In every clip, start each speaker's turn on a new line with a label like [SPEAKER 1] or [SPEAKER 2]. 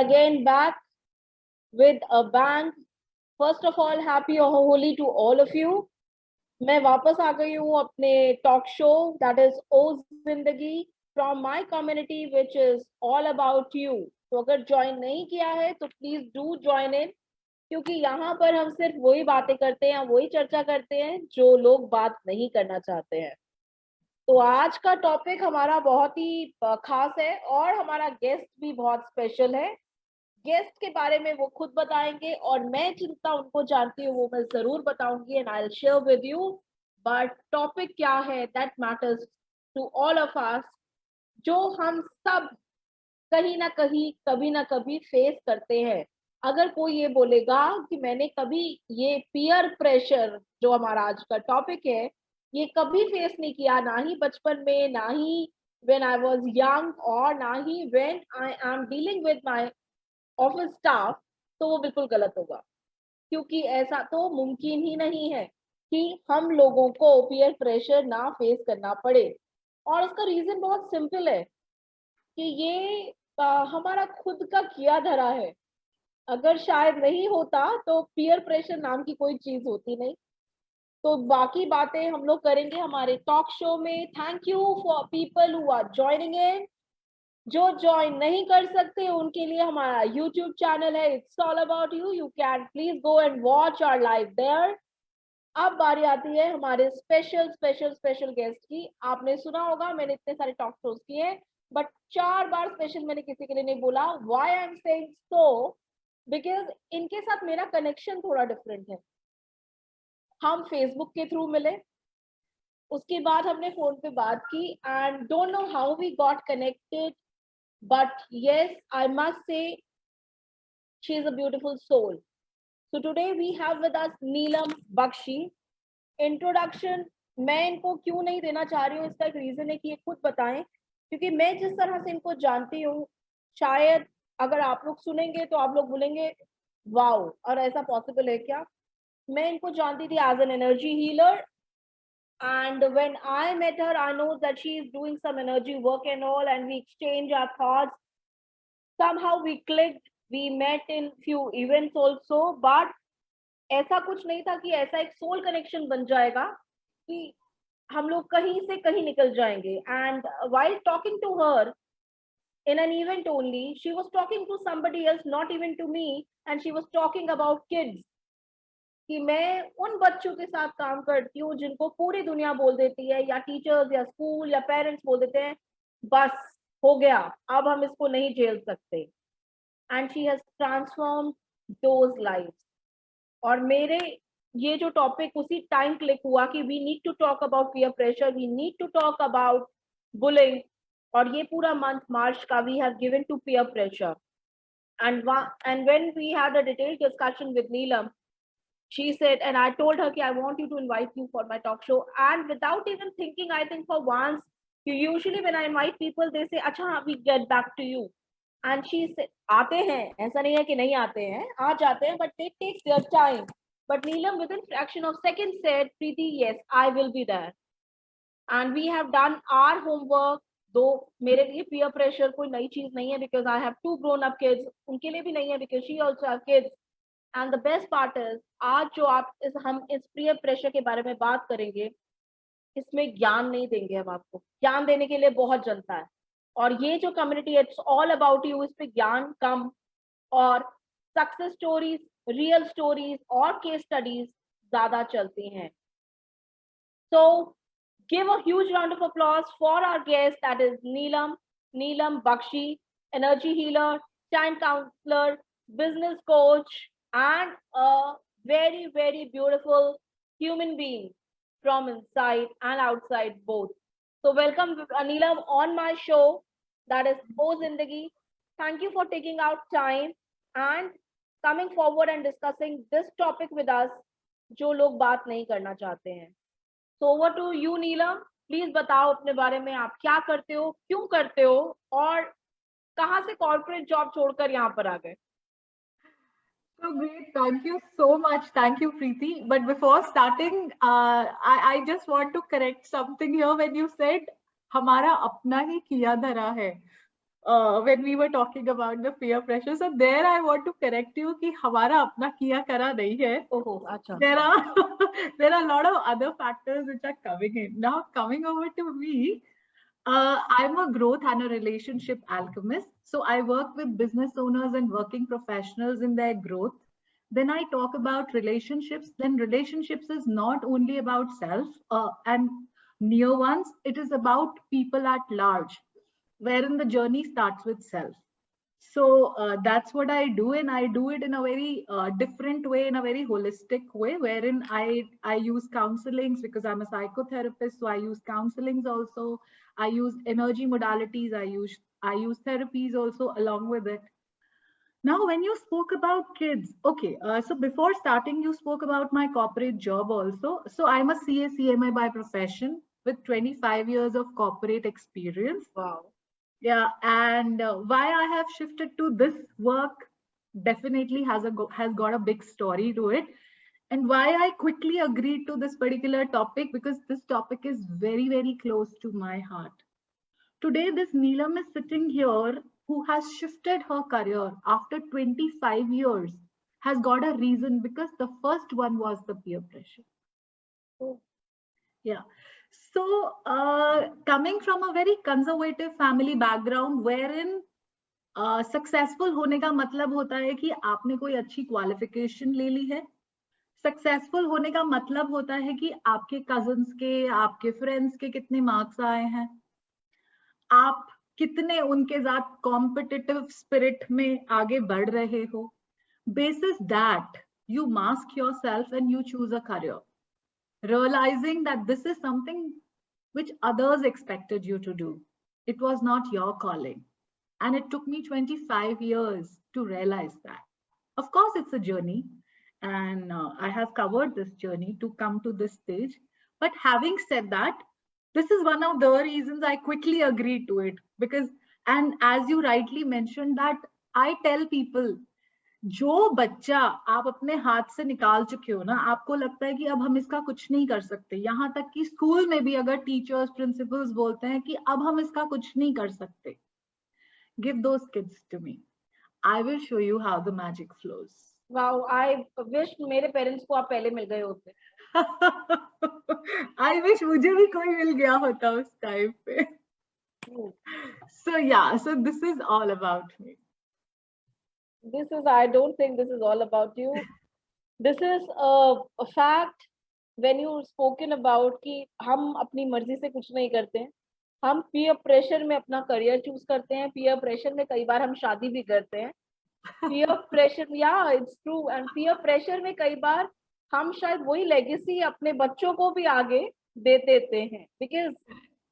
[SPEAKER 1] again back with a bang. First of all, happy Holi to all of you. मैं वापस आ गई हूँ अपने टॉक शो दैट इज ओ जिंदगी from my community which is all about you. तो अगर join नहीं किया है तो प्लीज डू ज्वाइन इन, क्योंकि यहाँ पर हम सिर्फ वही बातें करते हैं, वही चर्चा करते हैं जो लोग बात नहीं करना चाहते हैं. तो आज का टॉपिक हमारा बहुत ही खास है और हमारा गेस्ट भी बहुत स्पेशल है. गेस्ट के बारे में वो खुद बताएंगे और मैं जितना उनको जानती हूँ वो मैं जरूर बताऊंगी and I will share with you. But topic क्या है that matters to all of us, जो हम सब कहीं ना कहीं कभी ना कभी फेस करते हैं. अगर कोई ये बोलेगा कि मैंने कभी ये पीयर प्रेशर जो हमारा आज का टॉपिक है ये कभी फेस नहीं किया, ना ही बचपन में, ना ही व्हेन आई वाज यंग और ना ही when I am dealing with my office staff, तो वो बिल्कुल गलत होगा. क्योंकि ऐसा तो मुमकिन ही नहीं है कि हम लोगों को पीयर प्रेशर ना फेस करना पड़े. और उसका रीजन बहुत सिंपल है कि ये हमारा खुद का किया धरा है. अगर शायद नहीं होता तो पीयर प्रेशर नाम की कोई चीज होती नहीं. तो बाकी बातें हम लोग करेंगे हमारे टॉक शो में. Thank you for people who are joining in. जो ज्वाइन नहीं कर सकते उनके लिए हमारा यूट्यूब चैनल है, it's all about you. You can please go and watch our live there. अब बारी आती है हमारे स्पेशल स्पेशल स्पेशल गेस्ट की. आपने सुना होगा मैंने इतने सारे टॉक शोज किए हैं, बट 4 बार स्पेशल मैंने किसी के लिए नहीं बोला. Why I am saying so, because इनके साथ मेरा कनेक्शन थोड़ा डिफरेंट है. हम फेसबुक के थ्रू मिले, उसके बाद हमने फोन पे बात की and don't know how we got connected. But yes, I must say she is a beautiful soul. So today we have with us Neelam Bakshi. Introduction मैं इनको क्यों नहीं देना चाह रही हूँ, इसका एक रीजन है कि ये खुद बताएं. क्योंकि मैं जिस तरह से इनको जानती हूँ, शायद अगर आप लोग सुनेंगे तो आप लोग बोलेंगे वाओ, और ऐसा पॉसिबल है क्या. मैं इनको जानती थी as an energy healer. And when I met her, I know that she is doing some energy work and all, and we exchange our thoughts. Somehow we clicked. We met in few events also, but ऐसा कुछ नहीं था कि ऐसा एक soul connection बन जाएगा कि हम लोग कहीं से कहीं निकल जाएंगे. And while talking to her in an event only, she was talking to somebody else, not even to me, and she was talking about kids. कि मैं उन बच्चों के साथ काम करती हूँ जिनको पूरी दुनिया बोल देती है, या टीचर्स या स्कूल या पेरेंट्स बोल देते हैं बस हो गया, अब हम इसको नहीं झेल सकते. And she has transformed those lives. और मेरे ये जो टॉपिक उसी टाइम क्लिक हुआ कि we need to talk about peer pressure, we need to talk about bullying. और ये पूरा मंथ मार्च का we have given to peer pressure. And when we had a detailed discussion with Neelam, she said, and I told her, I want you to invite you for my talk show. And without even thinking, I think for once, usually when I invite people, they say, acha, we get back to you. And she said, aate hain, aisa nahi hai ki nahi aate hain, aa jate hain, but they take their time. But Neelam within fraction of seconds said, Preeti, yes, I will be there. And we have done our homework. दो मेरे लिए peer pressure कोई नई चीज नहीं है, because I have 2 grown up kids. उनके लिए भी नहीं है, because she also have kids. And the best part is, आज जो हम इस पीयर प्रेशर के बारे में बात करेंगे, इसमें ज्ञान नहीं देंगे. हम आपको ज्ञान देने के लिए बहुत जनता है, और ये जो community it's all about you, इस पे ज्ञान कम और सक्सेस स्टोरीज, रियल स्टोरीज और केस स्टडीज ज्यादा चलती हैं. So give a huge round of applause for our guest, that is Neelam Bakshi, energy healer, time counsellor, business coach, and a very, very beautiful human being from inside and outside both. So welcome Neelam on my show, that is O Zindagi. Thank you for taking out time and coming forward and discussing this topic with us, जो लोग बात नहीं करना चाहते हैं. So over to you Neelam, please बताओ अपने बारे में, आप क्या करते हो, क्यों करते हो, और कहाँ से कॉर्पोरेट जॉब छोड़कर यहाँ पर आ गए.
[SPEAKER 2] So great. Thank you so much. Thank you, Preeti. But before starting, I just want to correct something here when you said हमारा अपना ही किया धरा है. when we were talking about the peer pressure. So there I want to correct you कि हमारा अपना किया करा नहीं है.
[SPEAKER 1] ओहो, अच्छा.
[SPEAKER 2] There are there are a lot of other factors which are coming in. Now coming over to me, I'm a growth and a relationship alchemist. So I work with business owners and working professionals in their growth. Then I talk about relationships. Then relationships is not only about self and near ones, it is about people at large, wherein the journey starts with self. So that's what I do, and I do it in a very different way, in a very holistic way, wherein I use counselings because I'm a psychotherapist. So I use counselings also. I use energy modalities. I use therapies also along with it. Now, when you spoke about kids, okay. So before starting, you spoke about my corporate job also. So I'm a CA CMA by profession with 25 years of corporate experience.
[SPEAKER 1] Wow.
[SPEAKER 2] Yeah, and why I have shifted to this work definitely has got a big story to it, and why I quickly agreed to this particular topic, because this topic is very, very close to my heart. Today, this Neelam is sitting here who has shifted her career after 25 years, has got a reason, because the first one was the peer pressure.
[SPEAKER 1] Oh.
[SPEAKER 2] Yeah. So, coming from a very conservative family background, wherein successful होने का मतलब होता है कि आपने कोई अच्छी qualification ले ली है. सक्सेसफुल होने का मतलब होता है कि आपके कजन्स के, आपके फ्रेंड्स के कितने मार्क्स आए हैं, आप कितने उनके साथ कॉम्पिटिटिव स्पिरिट में आगे बढ़ रहे हो. Basis that you mask yourself and you choose a career, realizing that this is something which others expected you to do. It was not your calling. And it took me 25 years to realize that. Of course, it's a journey, and I have covered this journey to come to this stage. But having said that, this is one of the reasons I quickly agreed to it. Because, and as you rightly mentioned, that I tell people, जो बच्चा आप अपने हाथ से निकाल चुके हो ना, आपको लगता है कि अब हम इसका कुछ नहीं कर सकते, यहाँ तक कि स्कूल में भी अगर टीचर्स प्रिंसिपल्स बोलते हैं कि अब हम इसका कुछ नहीं कर सकते, give those kids to me. I will show you how the magic flows.
[SPEAKER 1] Wow, I wish मेरे पेरेंट्स को आप पहले मिल गए होते.
[SPEAKER 2] I wish मुझे भी कोई मिल गया होता उस टाइम पे. So yeah, so this is all about me.
[SPEAKER 1] I don't think this is all about you. This is a fact when you spoken about कि हम अपनी मर्जी से कुछ नहीं करते हैं, हम पीयर प्रेशर में अपना करियर चूज करते हैं, पीयर प्रेशर में कई बार हम शादी भी करते हैं, पीयर प्रेशर, या it's true, and peer pressure में कई बार हम शायद वही लेगेसी अपने बच्चों को भी आगे दे देते हैं, बिकॉज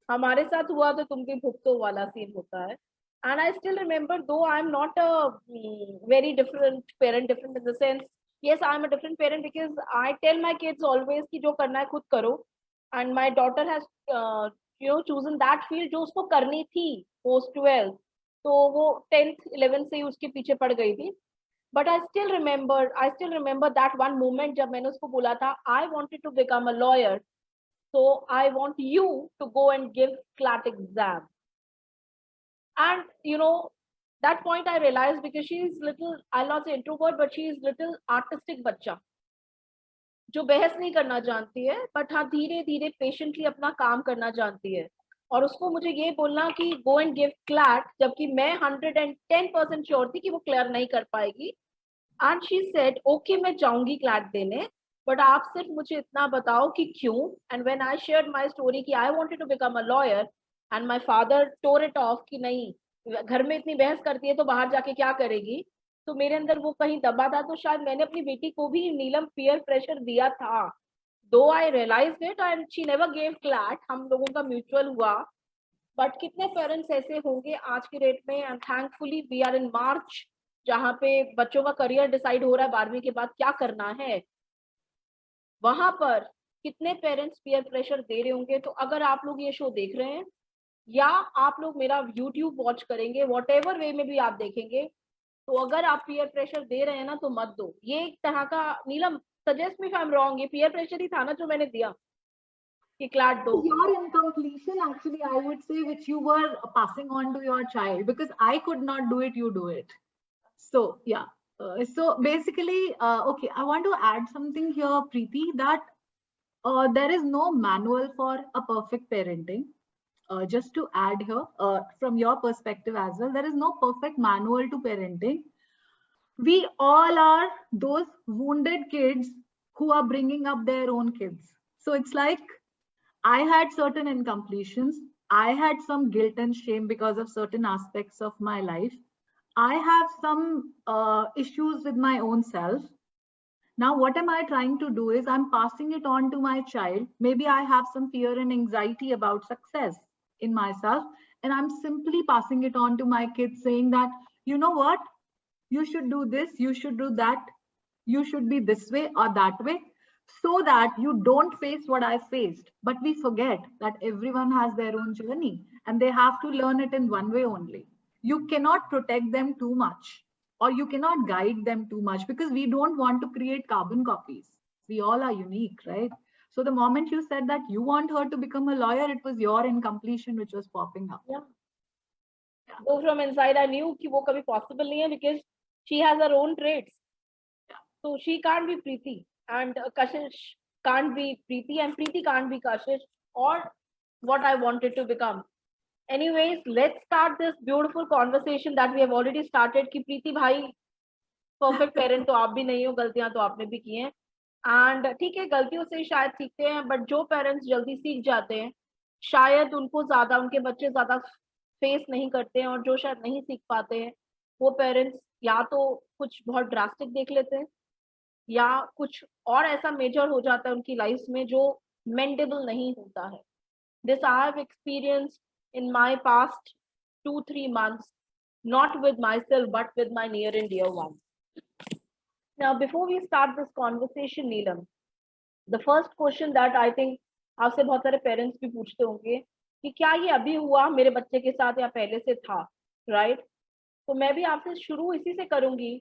[SPEAKER 1] हमारे साथ हुआ तो तुम भी भुगतो वाला सीन होता है. And I still remember, though I'm not a very different parent, different in the sense, yes, I'm a different parent because I tell my kids always कि जो करना है खुद करो. And my daughter has, chosen that field जो उसको करनी थी post 12th. तो वो 10th 11th से ही उसके पीछे पड़ गई थी. But I still remember that one moment जब मैंने उसको बोला था, I wanted to become a lawyer, so I want you to go and give CLAT exam. And that point I realized, because she is little, I'll not say introvert, but she is little artistic बच्चा जो बहस नहीं करना जानती है, but हाँ धीरे धीरे पेशेंटली अपना काम करना जानती है. और उसको मुझे ये बोलना कि गो एंड गिव क्लैट, जबकि मैं 110% श्योर थी कि वो क्लियर नहीं कर पाएगी. एंड शी सेड ओके मैं जाऊंगी क्लैट देने, बट आप सिर्फ मुझे इतना बताओ कि क्यों. And when I shared my story कि I wanted to become a lawyer, and my father tore it off कि नहीं, घर में इतनी बहस करती है तो बाहर जाके क्या करेगी, तो मेरे अंदर वो कहीं दबा था. तो शायद मैंने अपनी बेटी को भी नीलम पीयर प्रेशर दिया था, though I realized it and she never gave CLAT. हम लोगों का म्यूचुअल हुआ. बट कितने पेरेंट्स ऐसे होंगे आज के डेट में, and thankfully we are in March, जहाँ पे बच्चों का करियर डिसाइड हो रहा है 12वीं के बाद क्या करना है. वहां पर कितने पेरेंट्स पीयर प्रेशर दे रहे होंगे. तो अगर आप लोग ये शो देख रहे हैं या आप लोग मेरा यूट्यूब वॉच करेंगे, वॉट एवर वे में भी आप देखेंगे, तो अगर आप पीयर प्रेशर दे रहे हैं ना तो मत दो. ये एक तरह का, Neelam suggest me if I am wrong, ये पीयर प्रेशर ही था ना जो मैंने दिया. कि क्लैट दो.
[SPEAKER 2] Your incompletion, actually, I would say, which you were passing on to your child, because I could not do it, you do it. So yeah. So basically, okay, I want to add something here, Preeti, that there is no manual for a perfect parenting. Just to add here, from your perspective as well, there is no perfect manual to parenting. We all are those wounded kids who are bringing up their own kids. So it's like I had certain incompletions. I had some guilt and shame because of certain aspects of my life. I have some issues with my own self. Now, what am I trying to do is I'm passing it on to my child. Maybe I have some fear and anxiety about success in myself, and I'm simply passing it on to my kids, saying that, you know what, you should do this, you should do that, you should be this way or that way, so that you don't face what I faced. But we forget that everyone has their own journey and they have to learn it in one way only. You cannot protect them too much, or you cannot guide them too much, because we don't want to create carbon copies. We all are unique, right? So the moment you said that you want her to become a lawyer, it was your incompletion which was popping up.
[SPEAKER 1] Yeah. Though from inside I knew कि वो कभी possible नहीं है, because she has her own traits. So she can't be Preeti, and Kashish can't be Preeti, and Preeti can't be Kashish, or what I wanted to become. Anyways, let's start this beautiful conversation that we have already started. कि प्रीति भाई perfect parent तो आप भी नहीं हो, गलतियां तो आपने भी की हैं. And ठीक है, गलतियों से शायद सीखते हैं, but जो parents जल्दी सीख जाते हैं, शायद उनको ज्यादा, उनके बच्चे ज्यादा फेस नहीं करते हैं, और जो शायद नहीं सीख पाते हैं, वो पेरेंट्स या तो कुछ बहुत ड्रास्टिक देख लेते हैं, या कुछ और ऐसा मेजर हो जाता है उनकी लाइफ में जो मेंटेबल नहीं होता है. This I have experience in my past 2-3 months, not with myself but with my near and dear ones. Now, before we start this conversation, Neelam, the first question that I think आपसे बहुत सारे parents भी पूछते होंगे कि क्या ये अभी हुआ मेरे बच्चे के साथ या पहले से था, राइट? तो मैं भी आपसे शुरू इसी से करूंगी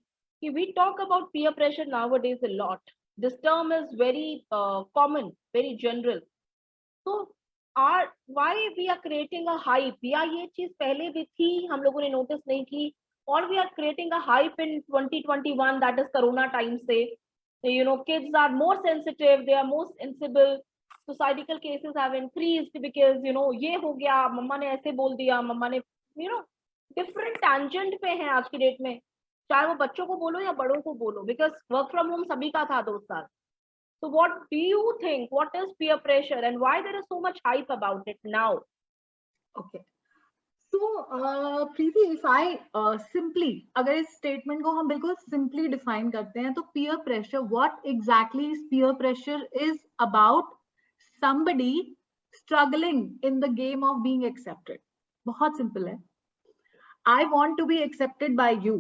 [SPEAKER 1] कि we talk about peer pressure nowadays a lot. This term is very common, very general. So why we are creating a hype? या ये चीज पहले भी थी, हम लोगों ने नोटिस नहीं की, और we are creating a hype in 2021, that is corona time से. You know, kids are more sensitive, they are more sensible. Societal cases have increased because, you know, ये हो गया, मम्मा ने ऐसे बोल दिया, मम्मा ने, you know, different tangent पे हैं आज की डेट में, चाहे वो बच्चों को बोलो या बड़ों को बोलो, because work from home सभी का था 2 साल. So what do you think? What is peer pressure and why there is so much hype about it now?
[SPEAKER 2] Okay. So, Preeti, if I simply, अगर इस statement को हम बिल्कुल simply define करते हैं, तो peer pressure, what exactly is peer pressure is about somebody struggling in the game of being accepted. बहुत simple है. I want to be accepted by you.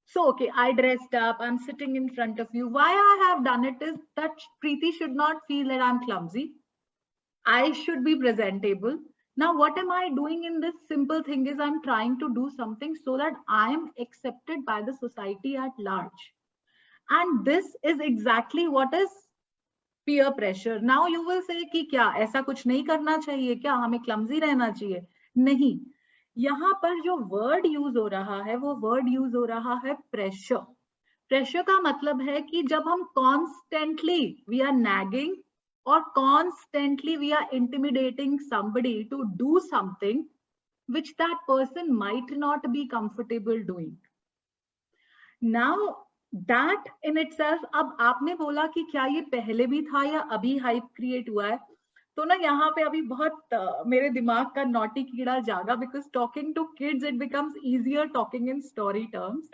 [SPEAKER 2] So, okay, I dressed up, I'm sitting in front of you. Why I have done it is that Preeti should not feel that I'm clumsy. I should be presentable. Now, what am I doing in this simple thing is I'm trying to do something so that I am accepted by the society at large. And this is exactly what is peer pressure. Now, you will say कि क्या ऐसा कुछ नहीं करना चाहिए, क्या हमें clumsy रहना चाहिए? नहीं. यहाँ पर जो वर्ड यूज हो रहा है वो वर्ड यूज हो रहा है प्रेशर. प्रेशर का मतलब है कि जब हम कॉन्स्टेंटली वी आर नैगिंग और constantly we are intimidating somebody to do something which that person might not be comfortable doing. Now that in itself, अब आपने बोला कि क्या ये पहले भी था या अभी हाइप क्रिएट हुआ है, तो ना यहाँ पे अभी बहुत मेरे दिमाग का नॉटी कीड़ा जागा, because talking to kids it becomes easier talking in story terms.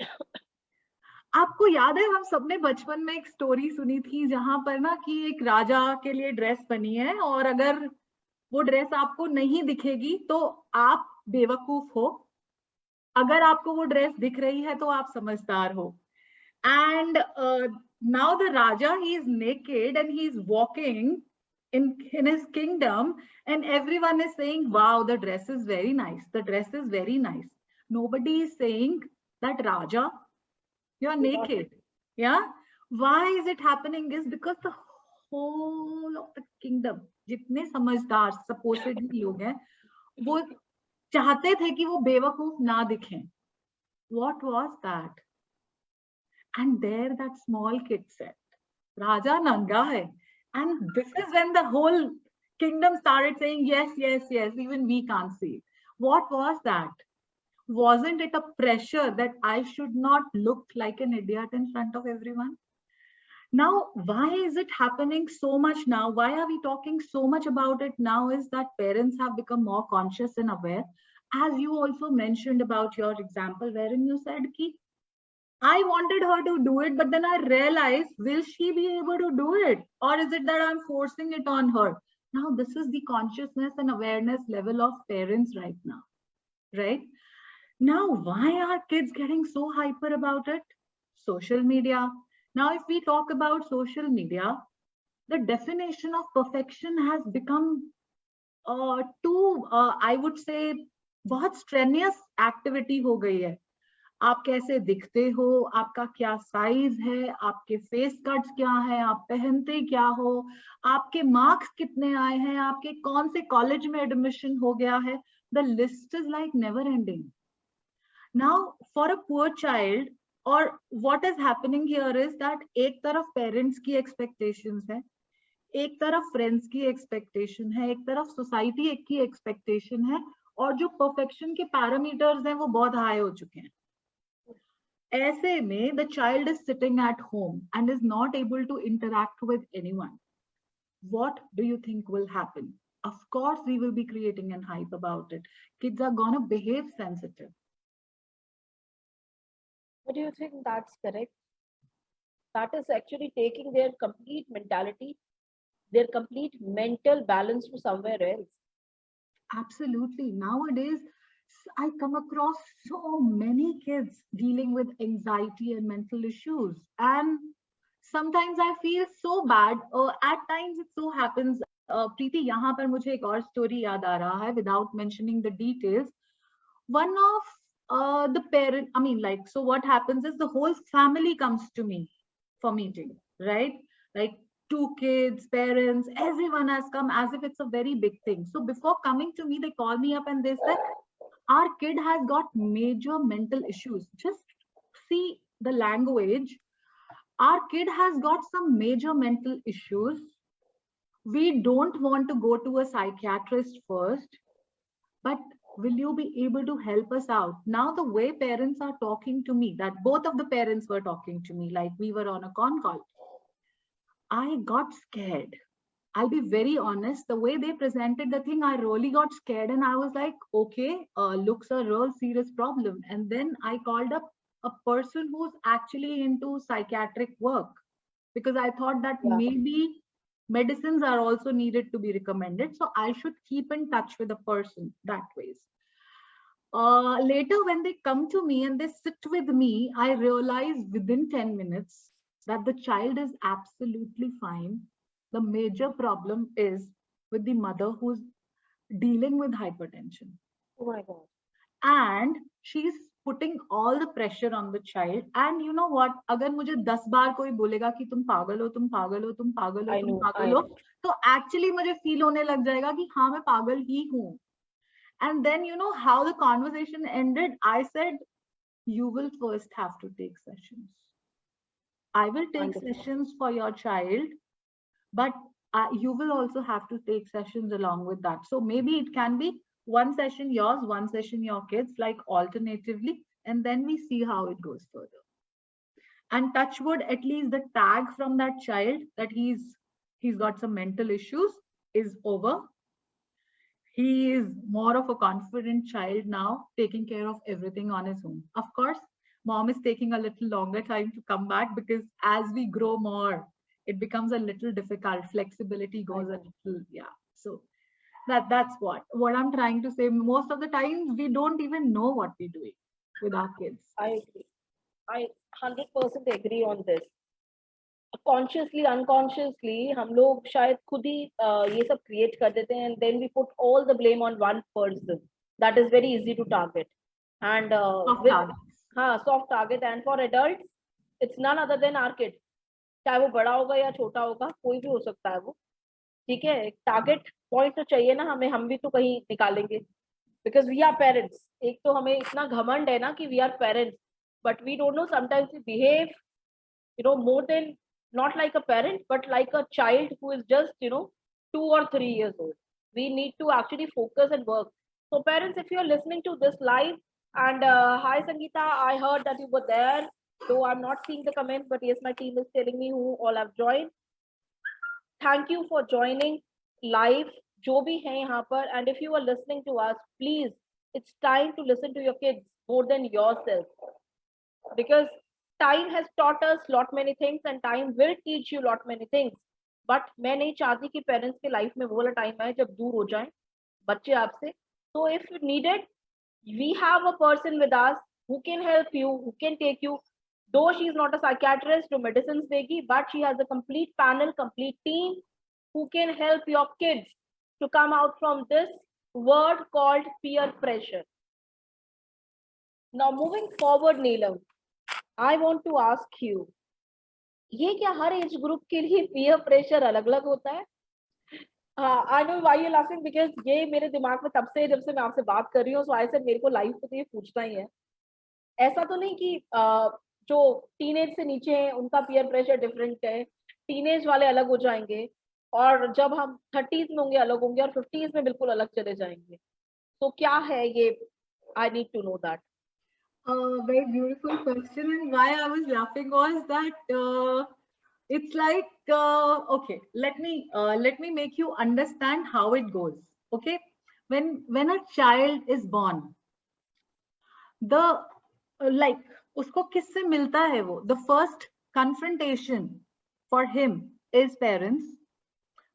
[SPEAKER 2] आपको याद है हम सबने बचपन में एक स्टोरी सुनी थी जहां पर ना कि एक राजा के लिए ड्रेस बनी है, और अगर वो ड्रेस आपको नहीं दिखेगी तो आप बेवकूफ हो, अगर आपको वो ड्रेस दिख रही है तो आप समझदार हो. And now the Raja he is naked and he is walking in his kingdom, and everyone is saying, wow, the dress is very nice, the dress is very nice. Nobody is saying that Raja, you're naked. Yeah, why is it happening is because the whole of the kingdom, जितने समझदार supposedly लोग हैं, वो चाहते थे कि वो बेवकूफ ना दिखें. What was that? And there that small kid said, Raja Nanga hai. And this is when the whole kingdom started saying, yes, yes, yes, even we can't see it. What was that? Wasn't it a pressure that I should not look like an idiot in front of everyone? Now, why is it happening so much now? Why are we talking so much about it now? Is that parents have become more conscious and aware. As you also mentioned about your example, wherein you said, ki, I wanted her to do it, but then I realized, will she be able to do it? Or is it that I'm forcing it on her? Now, this is the consciousness and awareness level of parents right now, right? Now, why are kids getting so hyper about it? Social media. Now, if we talk about social media, the definition of perfection has become I would say, बहुत strenuous activity हो गई है. आप कैसे दिखते हो, आपका क्या साइज है, आपके फेस कट्स क्या है, आप पहनते क्या हो, आपके मार्क्स कितने आए हैं, आपके कौन से कॉलेज में एडमिशन हो गया है. The list is like never ending. Now, for a poor child, or what is happening here is that एक तरफ parents की expectations है, एक तरफ friends की expectation है, एक तरफ society की expectation है, और जो perfection के parameters हैं वो बहुत high हो चुके हैं. ऐसे में the child is sitting at home and is not able to interact with anyone. What do you think will happen? Of course, we will be creating an hype about it. Kids are gonna behave sensitive.
[SPEAKER 1] But do you think that's correct? That is actually taking their complete mentality, their complete mental balance to somewhere else.
[SPEAKER 2] Absolutely. Nowadays, I come across so many kids dealing with anxiety and mental issues. And sometimes I feel so bad. At times it so happens, Preeti, यहाँ पर मुझे एक और story याद आ रहा है without mentioning the details. One of the parent, I mean, like, so what happens is the whole family comes to me for meeting, right? Like, 2 kids, parents, everyone has come as if it's a very big thing. So before coming to me, they call me up and they said, our kid has got major mental issues. Just see the language. Our kid has got some major mental issues. We don't want to go to a psychiatrist first, but will you be able to help us out? Now, the way parents are talking to me, that both of the parents were talking to me, like we were on a con call, I got scared. I'll be very honest, the way they presented the thing, I really got scared and I was like, okay, looks a real serious problem. And then I called up a person who's actually into psychiatric work, because I thought that
[SPEAKER 1] Yeah.
[SPEAKER 2] maybe medicines are also needed to be recommended. So I should keep in touch with a person that ways. Later, when they come to me and they sit with me, I realize within 10 minutes that the child is absolutely fine. The major problem is with the mother who's dealing with hypertension.
[SPEAKER 1] Oh my God.
[SPEAKER 2] And she's putting all the pressure on the child. And you know what? अगर मुझे 10 बार कोई बोलेगा कि तुम पागल हो, तुम पागल हो, तुम पागल हो, तुम पागल हो, तो actually मुझे feel होने लग जाएगा कि हाँ मैं पागल ही हूँ. And then you know how the conversation ended? I said, you will first have to take sessions. I will take sessions for your child, but you will also have to take sessions along with that. So maybe it can be one session yours, one session your kids, like alternatively, and then we see how it goes further. And touch wood, at least the tag from that child that he's got some mental issues is over. He is more of a confident child now, taking care of everything on his own. Of course, mom is taking a little longer time to come back, because as we grow more, it becomes a little difficult. Flexibility goes a little, yeah. So that's what I'm trying to say. Most of the times we don't even know what we're doing with our kids.
[SPEAKER 1] I agree. I 100% agree on this. Consciously, unconsciously, हम लोग शायद खुद ही ये सब create कर देते हैं, and then we put all the blame on one person. That is very easy to target. And
[SPEAKER 2] Soft targets.
[SPEAKER 1] soft target. And for adults, it's none other than our kid. चाहे वो बड़ा होगा या छोटा होगा, कोई भी हो सकता है वो, ठीक है। एक टारगेट पॉइंट तो चाहिए ना हमें, हम भी तो कहीं निकालेंगे, बिकॉज वी आर पेरेंट्स। एक तो हमें इतना घमंड है ना कि we are parents, but we don't know sometimes we behave, more than, not like a parent, but like a child who is just, 2 or 3 years old. We need to actually focus and work. So parents, if you're listening to this live, and hi Sangeeta, I heard that you were there, though I'm not seeing the comments, but yes, my team is telling me who all have joined. Thank you for joining live, जो भी हैं यहाँ पर, and if you are listening to us, please, it's time to listen to your kids more than yourself, because time has taught us lot many things and time will teach you lot many things, but मैं नहीं चाहती कि parents के life में वो वाला time आए जब दूर हो जाएं बच्चे आपसे। तो if needed, we have a person with us who can help you, who can take you, though she is not a psychiatrist to medicines degi, but she has a complete panel, complete team who can help your kids to come out from this word called peer pressure. Now moving forward, Neelam, I want to ask you, ये क्या हर age group के लिए peer pressure अलग अलग होता है? I know why you laughing, because ये मेरे दिमाग में तब से, जब से मैं आपसे बात कर रही हूँ, सो आई सेड मेरे को लाइफ पे तो ये पूछना ही है। ऐसा तो नहीं कि जो टीनेज से नीचे हैं उनका पीयर प्रेशर डिफरेंट है, टीनेज वाले अलग हो जाएंगे, और जब हम 30s में होंगे अलग होंगे, और 50s में बिल्कुल अलग चले जाएंगे, तो क्या है ये? I need to know that.
[SPEAKER 2] Very beautiful question, and why I was laughing was that it's like okay, let me make you understand how it goes. Okay, when a child is born, the like usko किससे मिलता है वो? The first confrontation for him is parents,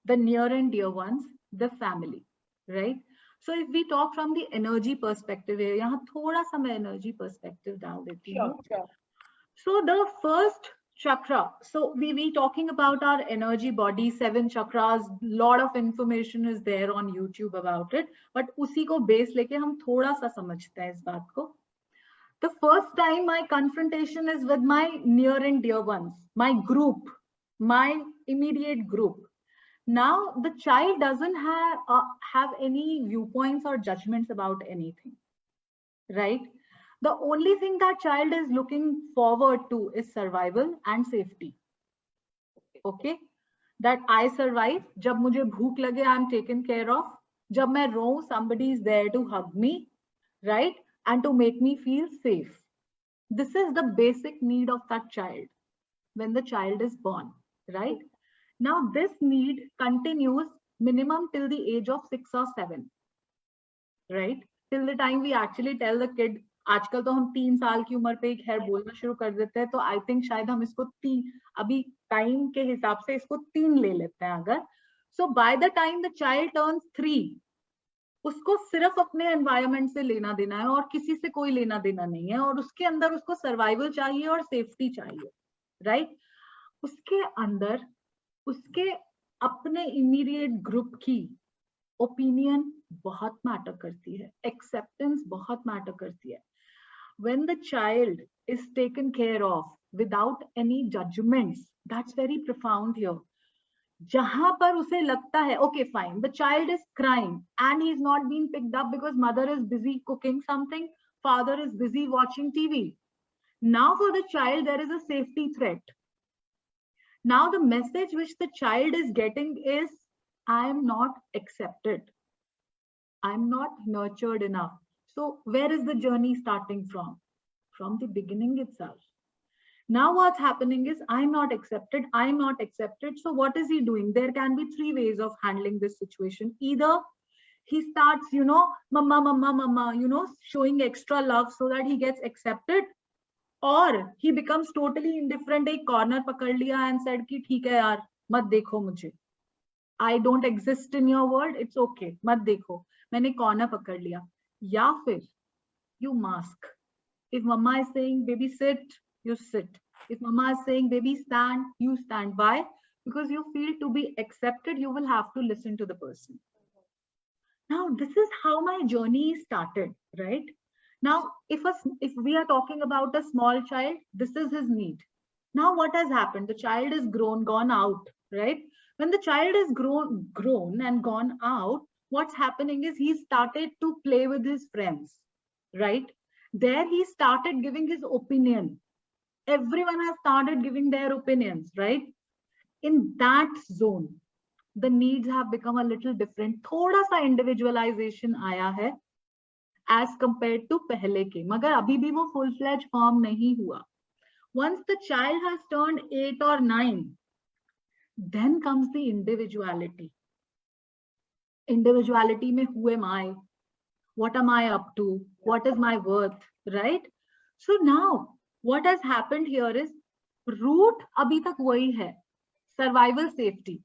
[SPEAKER 2] the near and dear ones, the family, right? So if we talk from the energy perspective, यहाँ थोड़ा सा मैं energy perspective डाल देती हूँ.
[SPEAKER 1] Sure.
[SPEAKER 2] So the first chakra, so we talking about our energy body, 7 chakras, lot of information is there on YouTube about it, but उसी को base लेके हम थोड़ा सा समझते हैं इस बात को. The first time my confrontation is with my near and dear ones, my group, my immediate group. Now the child doesn't have any viewpoints or judgments about anything, right? The only thing that child is looking forward to is survival and safety. Okay, that I survive. जब मुझे भूख लगे, I'm taken care of. जब मैं रोऊं, somebody is there to hug me, right? And to make me feel safe. This is the basic need of that child when the child is born, right? Now this need continues minimum till the age of 6 or 7, right? Till the time we actually tell the kid, आजकल तो हम 3 साल की उम्र पे खैर बोलना शुरू कर देते हैं, तो आई थिंक शायद हम इसको 3, अभी टाइम के हिसाब से इसको 3 ले लेते हैं अगर. So by the time the child turns 3, उसको सिर्फ अपने एनवायरनमेंट से लेना देना है और किसी से कोई लेना देना नहीं है, और उसके अंदर उसको सर्वाइवल चाहिए और सेफ्टी चाहिए, राइट? उसके अंदर उसके अपने इमीडिएट ग्रुप की ओपिनियन बहुत मैटर करती है, एक्सेप्टेंस बहुत मैटर करती है. When the child is taken care of without any judgments, that's very profound here. जहां पर उसे लगता है okay fine, the child is crying and he is not being picked up because mother is busy cooking something, father is busy watching TV. Now for the child there is a safety threat. Now the message which the child is getting is, I am not accepted, I am not nurtured enough. So where is the journey starting from? From the beginning itself. Now what's happening is, I'm not accepted, I'm not accepted. So what is he doing? There can be 3 ways of handling this situation. Either he starts, mama, showing extra love so that he gets accepted, or he becomes totally indifferent, एक corner पकड़ लिया and said कि ठीक है यार, मत देखो मुझे, I don't exist in your world, it's okay, मत देखो, मैंने corner पकड़ लिया. या फिर you mask. If mama is saying baby sit, you sit. If mama is saying baby stand, you stand. Why? Because you feel to be accepted, you will have to listen to the person. Now this is how my journey started, right? Now if we are talking about a small child, this is his need. Now what has happened? The child is gone out, right? When the child is grown and gone out, what's happening is he started to play with his friends, right? There he started giving his opinion. Everyone has started giving their opinions, right? In that zone, the needs have become a little different. थोड़ा सा individualization आया है as compared to पहले के, मगर अभी भी वो full fledged form नहीं हुआ. Once the child has turned 8 or 9, then comes the individuality. Individuality mein, who am I? What am I up to? What is my worth? Right? So now, what has happened here is, root abhi tak wahi hai, survival safety.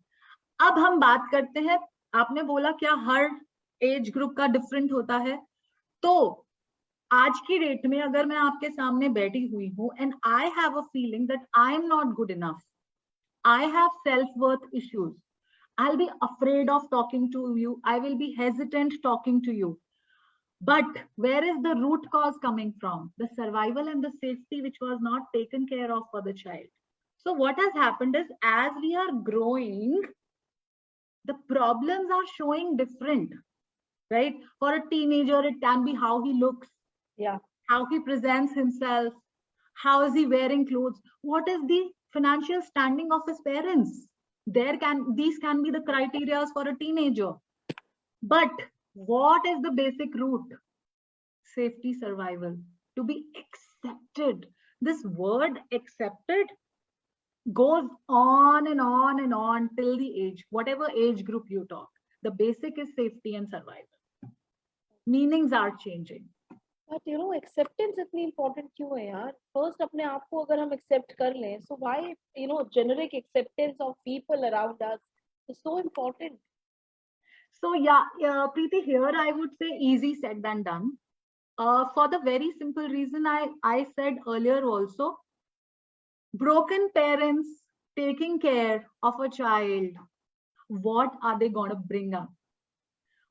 [SPEAKER 2] अब हम बात करते हैं, आपने बोला क्या हर age group का different होता है, तो आज की डेट में अगर मैं आपके सामने बैठी हुई हूं and I have a feeling that I am not good enough, I have self-worth issues, I'll be afraid of talking to you, I will be hesitant talking to you. But where is the root cause coming from? The survival and the safety which was not taken care of for the child. So what has happened is, as we are growing, the problems are showing different, right? For a teenager, it can be how he looks, how he presents himself, how is he wearing clothes, what is the financial standing of his parents. These can be the criteria for a teenager. But what is the basic root? Safety, survival, to be accepted. This word accepted goes on and on and on till the age, whatever age group you talk. The basic is safety and survival. Meanings are changing.
[SPEAKER 1] But you know, acceptance इतनी important क्यों है यार? First अपने आप को अगर हम accept कर लें, so why, you know, generic acceptance of people around us is so important.
[SPEAKER 2] So yeah, Preeti, here I would say easy said than done. For the very simple reason I said earlier also, broken parents taking care of a child, what are they going to bring up?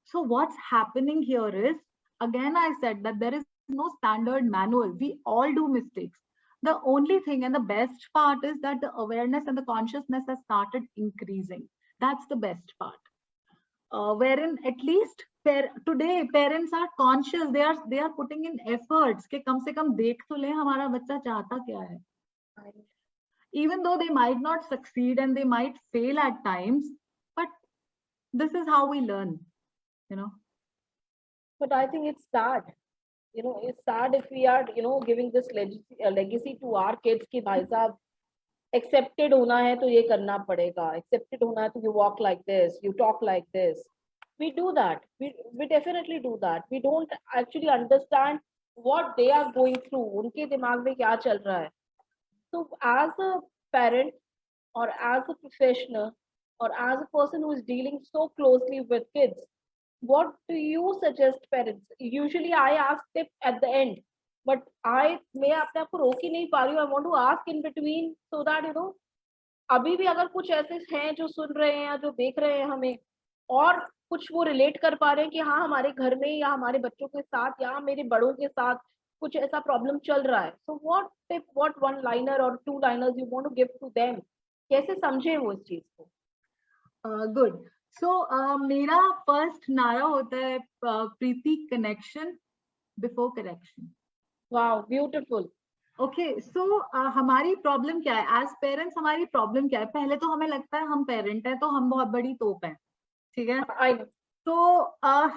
[SPEAKER 2] So what's happening here is, again, I said that there is no standard manual. We all do mistakes. The only thing and the best part is that the awareness and the consciousness has started increasing. That's the best part. Wherein at least today parents are conscious. They are putting in efforts कि कम से कम देख तो ले हमारा बच्चा चाहता क्या है. Even though they might not succeed and they might fail at times, but this is how we learn, you know.
[SPEAKER 1] But I think it's sad. You know, it's sad if we are, you know, giving this legacy to our kids कि भाई साहब accepted होना है तो ये करना पड़ेगा, accepted होना है तो you walk like this, you talk like this. We do that. We definitely do that. We don't actually understand what they are going through. उनके दिमाग में क्या चल रहा है. So as a parent or as a professional or as a person who is dealing so closely with kids, what do you suggest parents? Usually I ask it at the end, but मैं अपने आप को रोक ही नहीं पा रही हूँ. I want to ask in between so that you know, अभी भी अगर कुछ ऐसे हैं जो सुन रहे हैं या जो देख रहे हैं हमें और कुछ वो रिलेट कर पा रहे हैं कि हाँ हमारे घर में या हमारे बच्चों के साथ या मेरे बड़ों के साथ कुछ ऐसा प्रॉब्लम चल रहा है. So what one liner or two liners you want to give to them? कैसे समझे वो इस चीज को?
[SPEAKER 2] Good. So मेरा first नारा होता है प्रीति, connection before correction.
[SPEAKER 1] Wow, beautiful.
[SPEAKER 2] Okay, so हमारी प्रॉब्लम क्या है? As parents हमारी प्रॉब्लम क्या है? पहले तो हमें लगता है हम पेरेंट हैं तो हम बहुत बड़ी तोप हैं, ठीक है?
[SPEAKER 1] I know.
[SPEAKER 2] तो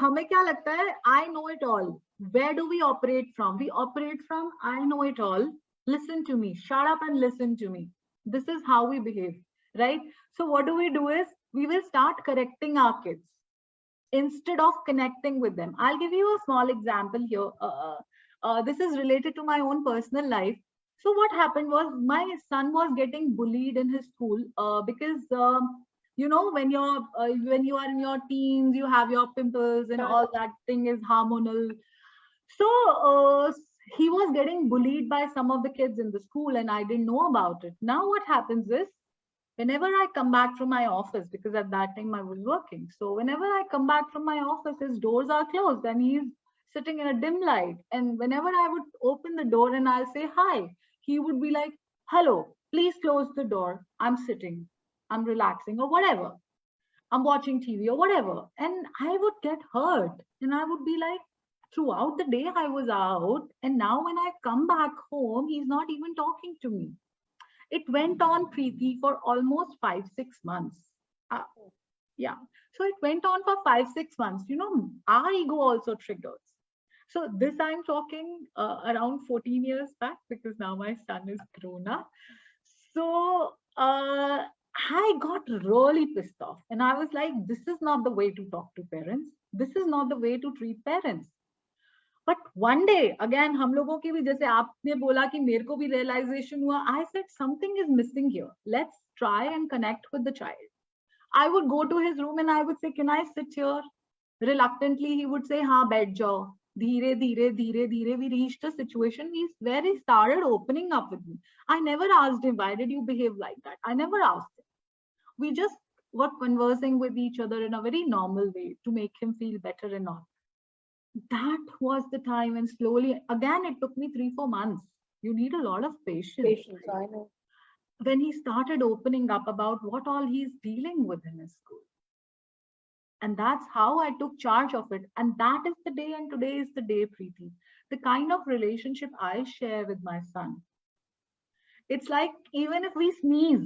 [SPEAKER 2] हमें क्या लगता है? I know it all. Where do we operate from? We operate from I know it all. Listen to me. Shut up and listen to me. This is how we behave, right? So what do? Is we will start correcting our kids instead of connecting with them. I'll give you a small example here. This is related to my own personal life. So what happened was my son was getting bullied in his school because you know, when you are in your teens, you have your pimples and all that thing is hormonal. So he was getting bullied by some of the kids in the school and I didn't know about it. Now what happens is, whenever I come back from my office, because at that time I was working, so whenever I come back from my office, his doors are closed and he's sitting in a dim light. And whenever I would open the door and I'll say hi, he would be like, hello, please close the door. I'm sitting, I'm relaxing, or whatever. I'm watching TV or whatever. And I would get hurt. And I would be like, throughout the day I was out. And now when I come back home, he's not even talking to me. It went on, Preeti, for almost 5-6 months. Yeah. So it went on for 5-6 months. Our ego also triggers. So this I'm talking around 14 years back, because now my son is grown up. So I got really pissed off, and I was like, this is not the way to talk to parents. This is not the way to treat parents. But one day, again, हम लोगों की भी, जैसे आपने बोला कि मेरे को भी realization हुआ, I said something is missing here. Let's try and connect with the child. I would go to his room and I would say, can I sit here? Reluctantly, he would say, हाँ बैठ जाओ. Dheere, dheere, dheere, dheere, we reached a situation where he started opening up with me. I never asked him, why did you behave like that? I never asked him. We just were conversing with each other in a very normal way to make him feel better and all. That was the time, and slowly, again, it took me 3-4 months. You need a lot of patience.
[SPEAKER 1] Patience, I know.
[SPEAKER 2] When he started opening up about what all he's dealing with in his school. And that's how I took charge of it. And that is the day, and today is the day, Preeti. The kind of relationship I share with my son. It's like, even if we sneeze,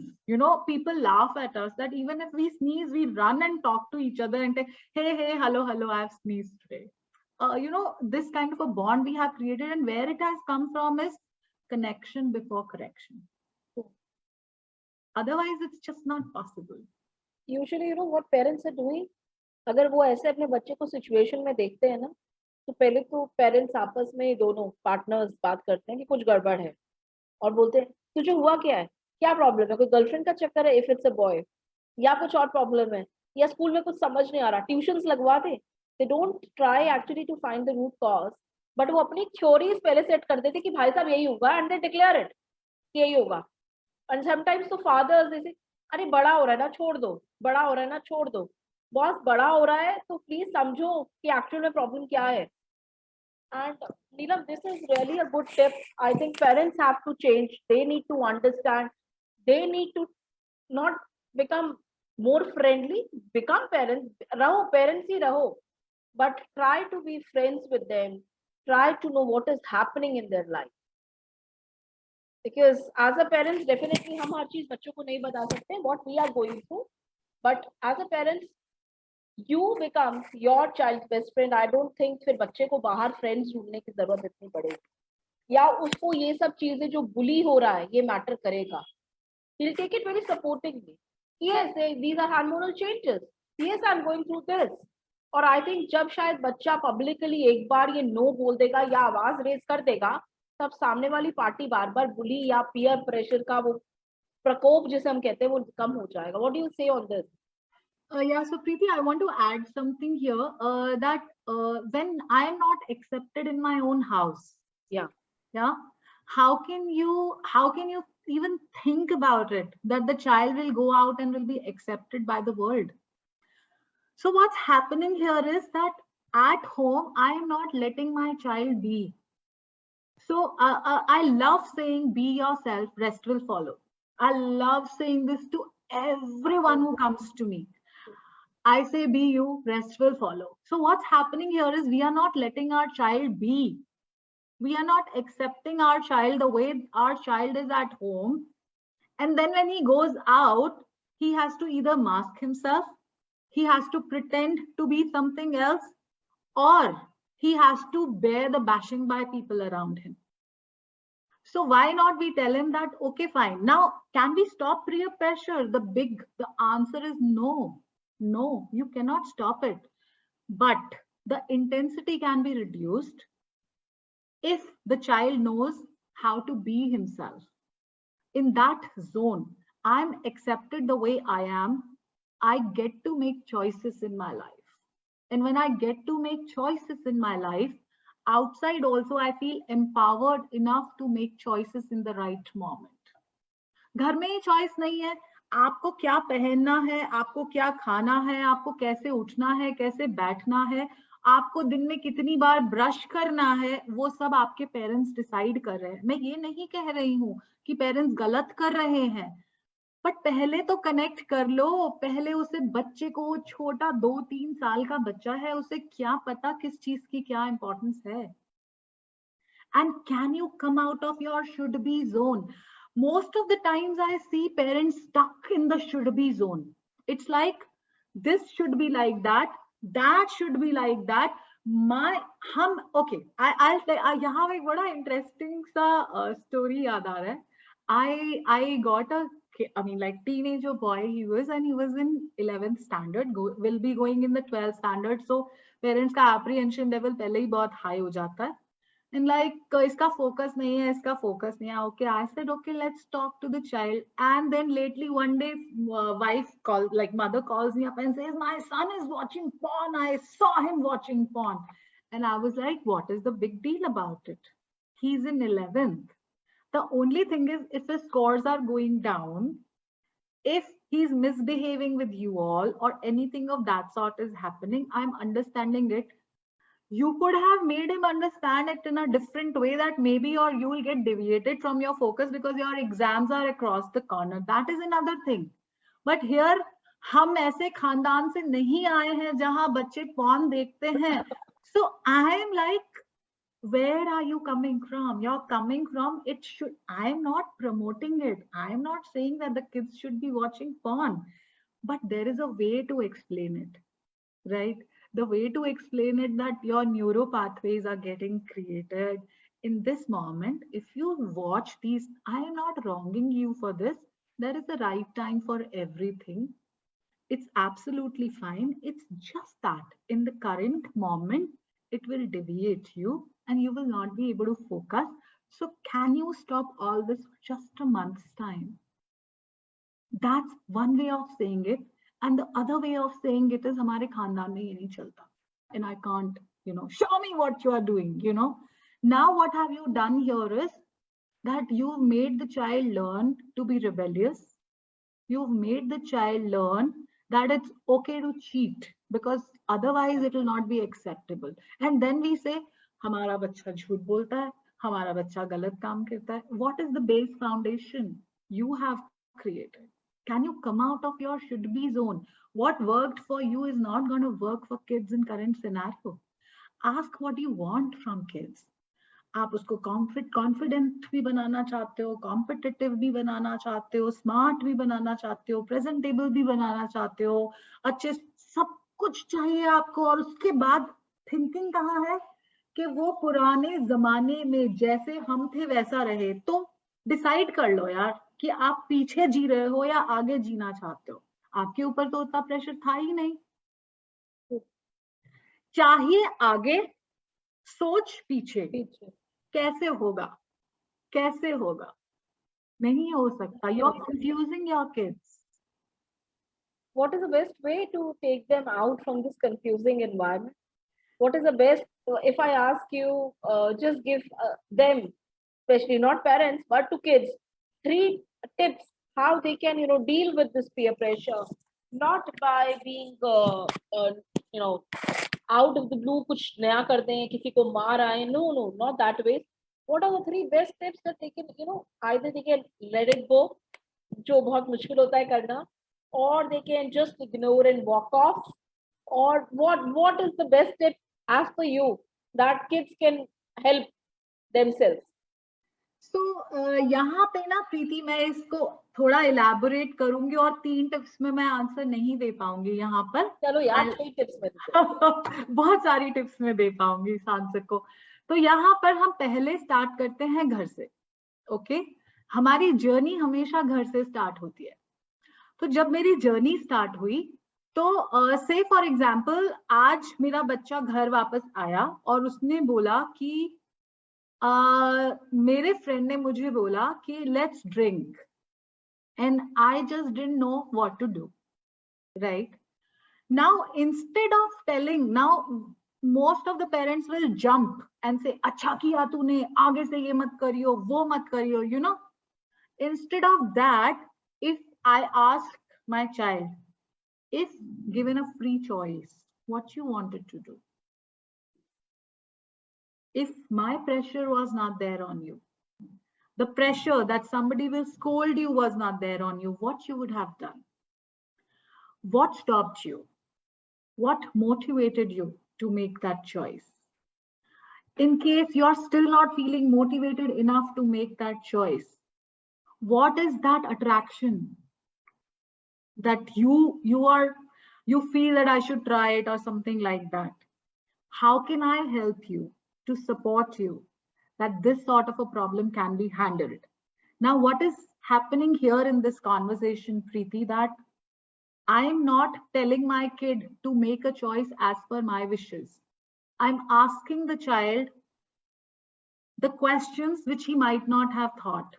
[SPEAKER 2] people laugh at us, that even if we sneeze, we run and talk to each other and say, hey, hello, I've sneezed today. This kind of a bond we have created, and where it has come from is connection before correction. Otherwise, it's just not possible.
[SPEAKER 1] Usually, what parents are doing, अगर वो ऐसे अपने बच्चे को situation में देखते हैं ना, तो पहले तो पेरेंट्स आपस में दोनों पार्टनर्स बात करते हैं कि कुछ गड़बड़ है, और बोलते हैं तुझे हुआ क्या है, क्या प्रॉब्लम है, कोई गर्लफ्रेंड का चक्कर है इफ इट्स अ बॉय, या कुछ और प्रॉब्लम है, या स्कूल में कुछ समझ नहीं आ रहा, ट्यूशंस लगवा दे. They don't try actually to find the root cause, but वो अपनी थ्योरीज पहले सेट कर देते कि भाई साहब यही होगा, एंड दे डिक्लेयर इट कि यही होगा. एंड समटाइम्स तो फादर्स जैसे, अरे बड़ा हो रहा है ना छोड़ दो, बड़ा हो रहा है ना छोड़ दो. बॉस बड़ा हो रहा है तो प्लीज समझो कि एक्चुअल में प्रॉब्लम क्या है. And Neelam, this is really a good tip. I think parents have to change. They need to understand. They need to not become more friendly. Become parents. Raho, parents hi raho. But try to be friends with them. Try to know what is happening in their life. Because as a parents, definitely हम हर चीज बच्चों को नहीं बता सकते what we are going through. But as a parents, you become your child's best friend. I don't think फिर बच्चे को बाहर फ्रेंड्स ढूंढने की जरूरत इतनी पड़ेगी, या उसको ये सब चीजें जो बुली हो रहा है ये मैटर करेगा. He'll take it very supportingly. Yes, these are hormonal changes. Yes, I'm going through this. और आई थिंक जब शायद बच्चा पब्लिकली एक बार ये नो बोल देगा या आवाज रेज कर देगा, तब सामने वाली पार्टी बार बार बुली या पीयर प्रेशर का वो प्रकोप जिसे हम कहते हैं वो कम हो जाएगा. What do you say on this?
[SPEAKER 2] Yeah, so Preeti, I want to add something here, that when I am not accepted in my own house, yeah, how can you even think about it that the child will go out and will be accepted by the world? So what's happening here is that at home I am not letting my child be. So I love saying, be yourself, rest will follow. I love saying this to everyone who comes to me. I say, be you, rest will follow. So what's happening here is we are not letting our child be. We are not accepting our child the way our child is at home. And then when he goes out, he has to either mask himself, he has to pretend to be something else, or he has to bear the bashing by people around him. So why not we tell him that, okay, fine. Now, can we stop peer pressure? The answer is no. No, you cannot stop it. But the intensity can be reduced if the child knows how to be himself. In that zone, I'm accepted the way I am. I get to make choices in my life. And when I get to make choices in my life, outside also I feel empowered enough to make choices in the right moment. घर में ही choice नहीं है, आपको क्या पहनना है, आपको क्या खाना है, आपको कैसे उठना है, कैसे बैठना है, आपको दिन में कितनी बार ब्रश करना है, वो सब आपके पेरेंट्स डिसाइड कर रहे हैं। मैं ये नहीं कह रही हूँ कि पेरेंट्स गलत कर रहे हैं, बट पहले तो कनेक्ट कर लो। पहले उसे बच्चे को, छोटा 2-3 साल का बच्चा है, उसे क्या पता किस चीज की क्या इंपॉर्टेंस है। And can you come out of your should be zone? Most of the times I see parents stuck in the should be zone. It's like this should be like that, that should be like that. My hum okay, I'll say यहाँ एक बड़ा interesting सा story याद आ रहा है. I got a I mean like teenager boy he was, and he was in 11th standard, will be going in the 12th standard. So parents का apprehension level पहले ही बहुत high हो जाता है. And like iska focus nahi hai, iska focus nahi hai. Okay, I said okay, let's talk to the child. And then lately one day wife calls, like mother calls me up and says my son is watching porn, I saw him watching porn. And I was like, what is the big deal about it? He's in 11th. The only thing is, if his scores are going down, if he's misbehaving with you all or anything of that sort is happening, I'm understanding it. You could have made him understand it in a different way, that maybe or you will get deviated from your focus because your exams are across the corner. That is another thing. But here हम ऐसे खानदान से नहीं आए हैं जहां बच्चे porn देखते हैं. So I am like, where are you coming from? You're coming from, it should, I am not promoting it. I am not saying that the kids should be watching porn, but there is a way to explain it, right? The way to explain it that your neuro pathways are getting created in this moment. If you watch these, I am not wronging you for this. There is a right time for everything. It's absolutely fine. It's just that in the current moment, it will deviate you and you will not be able to focus. So can you stop all this for just a month's time? That's one way of saying it. And the other way of saying it is, हमारे खानदान में ये नहीं चलता. And I can't, show me what you are doing, Now what have you done here is that you've made the child learn to be rebellious. You've made the child learn that it's okay to cheat, because otherwise it will not be acceptable. And then we say, हमारा बच्चा झूठ बोलता है, हमारा बच्चा गलत काम करता है. What is the base foundation you have created? Can you come out of your should be zone? What worked for you is not going to work for kids in current scenario. Ask what you want from kids. आप उसको confident भी बनाना चाहते हो, competitive भी बनाना चाहते हो, smart भी बनाना चाहते हो, प्रेजेंटेबल भी बनाना चाहते हो, अच्छे सब कुछ चाहिए आपको. और उसके बाद थिंकिंग कहाँ है कि वो पुराने जमाने में जैसे हम थे वैसा रहे. तो डिसाइड कर लो यार कि आप पीछे जी रहे हो या आगे जीना चाहते हो. आपके ऊपर तो उतना प्रेशर था ही नहीं. चाहिए आगे, सोच पीछे. कैसे होगा, कैसे होगा? नहीं हो सकता. You're confusing your kids.
[SPEAKER 1] What is the best way to take them out from this confusing environment? What is the best, if I ask you, just give them, especially not parents, but to kids, 3 tips how they can, deal with this peer pressure, not by being, out of the blue कुछ नया कर दें, किसी को मार आए. No, not that way. What are the 3 best tips that they can, either they can let it go, जो बहुत मुश्किल होता है करना, or they can just ignore and walk off, or what is the best tip as per you that kids can help themselves?
[SPEAKER 2] So यहाँ पे ना प्रीति, मैं इसको थोड़ा इलैबोरेट करूंगी और 3 टिप्स में मैं आंसर नहीं दे पाऊंगी यहाँ पर.
[SPEAKER 1] चलो यार 3 टिप्स में
[SPEAKER 2] बहुत सारी टिप्स में दे पाऊंगी इस आंसर को. तो यहाँ पर हम पहले स्टार्ट करते हैं घर से. ओके, हमारी जर्नी हमेशा घर से स्टार्ट होती है. तो जब मेरी जर्नी स्टार्ट हुई, तो से फॉर एग्जाम्पल आज मेरा बच्चा घर वापस आया और उसने बोला कि मेरे फ्रेंड ने मुझे बोला कि let's drink, and I just didn't know what to do. Right now, instead of telling, now most of the parents will jump and say, अच्छा किया तूने, आगे से ये मत करियो, वो मत करियो, Instead of that, if I ask my child, if given a free choice, what you wanted to do, If my pressure was not there on you, the pressure that somebody will scold you was not there on you, what you would have done? What stopped you? What motivated you to make that choice? In case you're still not feeling motivated enough to make that choice, what is that attraction that you feel that I should try it or something like that? How can I help you to support you that this sort of a problem can be handled? Now, what is happening here in this conversation, Preeti, that I'm not telling my kid to make a choice as per my wishes. I'm asking the child the questions which he might not have thought.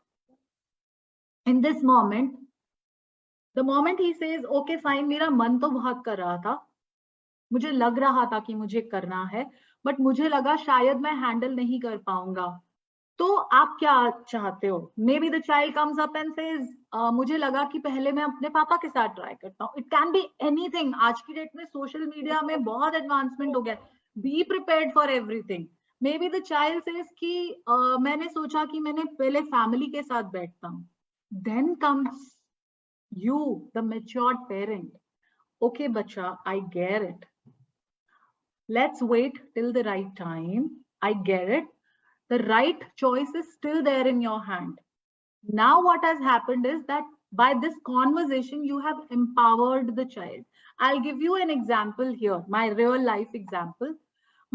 [SPEAKER 2] In this moment, the moment he says, okay, fine, मेरा मन तो बहुत कर रहा था, मुझे लग रहा था कि मुझे करना है, but मुझे लगा शायद मैं हैंडल नहीं कर पाऊंगा. तो आप क्या चाहते हो? May be the child comes up and says मुझे लगा कि पहले मैं अपने पापा के साथ ट्राई करता हूँ. It can be anything. आज की डेट में सोशल मीडिया में बहुत एडवांसमेंट हो गया. Be prepared for everything. May be the child says कि मैंने सोचा कि मैंने पहले फैमिली के साथ बैठता हूँ. Then comes you the matured parent. Okay बच्चा, I get it. Let's wait till the right time. I get it. The right choice is still there in your hand. Now what has happened is that by this conversation, you have empowered the child. I'll give you an example here, my real life example.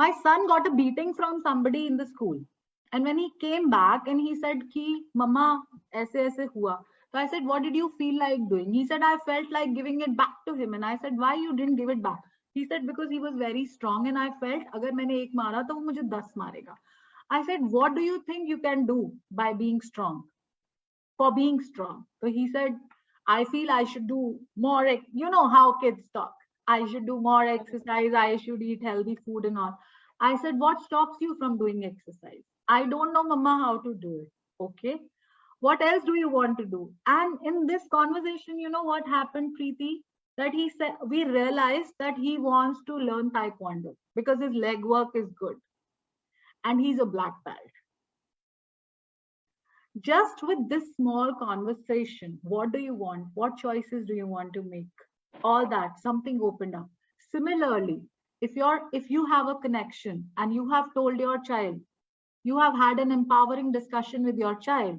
[SPEAKER 2] My son got a beating from somebody in the school. And when he came back and he said, ki, Mama, aise aise hua. So I said, what did you feel like doing? He said, I felt like giving it back to him. And I said, why you didn't give it back? He said, because he was very strong and I felt, agar maine ek mara, to wo mujhe 10 marega. I said, what do you think you can do by being strong? For being strong. So he said, I feel I should do more. You know how kids talk. I should do more exercise. I should eat healthy food and all. I said, what stops you from doing exercise? I don't know, Mama, how to do it. Okay. What else do you want to do? And in this conversation, you know what happened, Preeti? That he said, we realized that he wants to learn Taekwondo because his leg work is good. And he's a black belt. Just with this small conversation, what do you want? What choices do you want to make? All that, something opened up. Similarly, if you have a connection and you have told your child, you have had an empowering discussion with your child,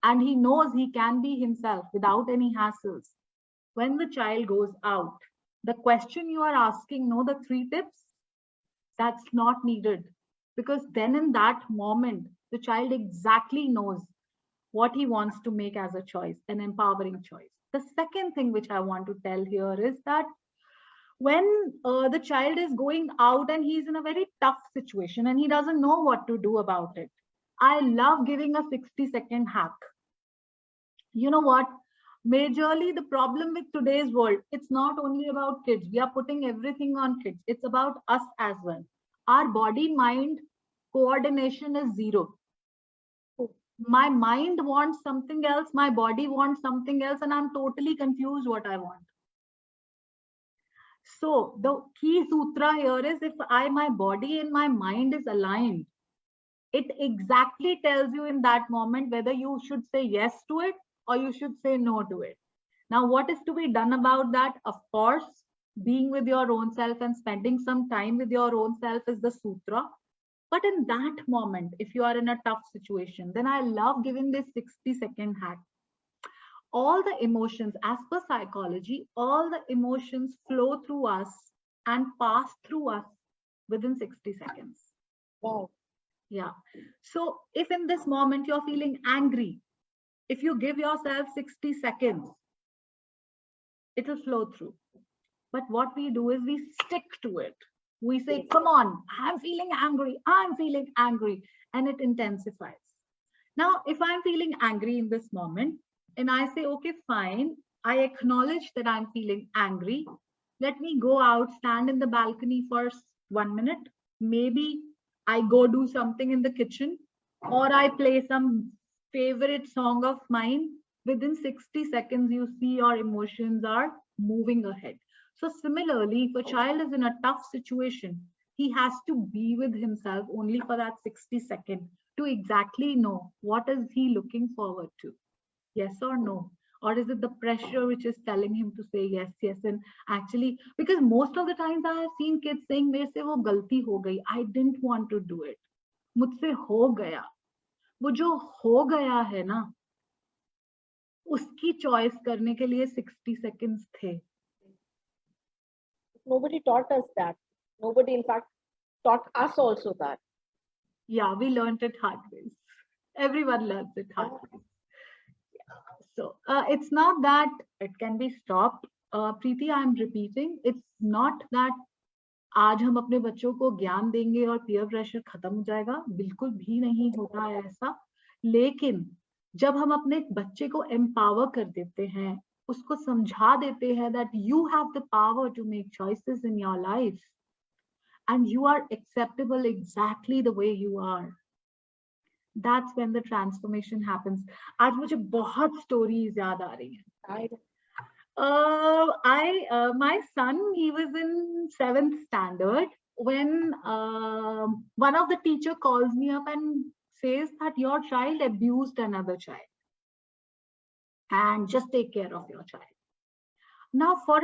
[SPEAKER 2] and he knows he can be himself without any hassles. When the child goes out, the question you are asking, no, the 3 tips, that's not needed. Because then in that moment, the child exactly knows what he wants to make as a choice, an empowering choice. The second thing which I want to tell here is that when the child is going out and he's in a very tough situation and he doesn't know what to do about it, I love giving a 60-second hack. You know what? Majorly, the problem with today's world, it's not only about kids. We are putting everything on kids. It's about us as well. Our body-mind coordination is 0. My mind wants something else, my body wants something else, and I'm totally confused what I want. So the key sutra here is if my body and my mind is aligned, it exactly tells you in that moment whether you should say yes to it or you should say no to it. Now, what is to be done about that? Of course, being with your own self and spending some time with your own self is the sutra. But in that moment, if you are in a tough situation, then I love giving this 60-second hack. All the emotions, as per psychology, all the emotions flow through us and pass through us within 60 seconds.
[SPEAKER 1] Wow.
[SPEAKER 2] Yeah. So if in this moment you're feeling angry, if you give yourself 60 seconds, it will flow through. But what we do is we stick to it. We say, come on, I'm feeling angry, and it intensifies. Now, if I'm feeling angry in this moment, and I say, okay, fine, I acknowledge that I'm feeling angry. Let me go out, stand in the balcony for 1 minute. Maybe I go do something in the kitchen, or I play some favorite song of mine. Within 60 seconds, you see your emotions are moving ahead. So similarly, if a child is in a tough situation, He has to be with himself only for that 60 seconds to exactly know what is he looking forward to. Yes or no? Or is it the pressure which is telling him to say yes, yes? And actually, because most of the times I have seen kids saying, मेरे से वो गलती हो गई. I didn't want to do it. मुझसे हो गया. वो जो हो गया है ना, उसकी चॉइस करने के लिए 60 seconds थे.
[SPEAKER 1] Nobody taught us that. Nobody, in fact, taught us also that.
[SPEAKER 2] Yeah, we learned it hard ways. Everyone learns it hard ways. So it's not that it can be stopped. Preeti, I'm repeating, it's not that आज हम अपने बच्चों को ज्ञान देंगे और peer pressure खत्म हो जाएगा, बिल्कुल भी नहीं होता है ऐसा. लेकिन जब हम अपने बच्चे को एम्पावर कर देते हैं, उसको समझा देते हैं that you have the power to make choices in your life and you are acceptable exactly the way you are, that's when the transformation happens. आज मुझे बहुत stories याद आ रही हैं. My son, he was in 7th standard when one of the teacher calls me up and says that your child abused another child and just take care of your child. Now for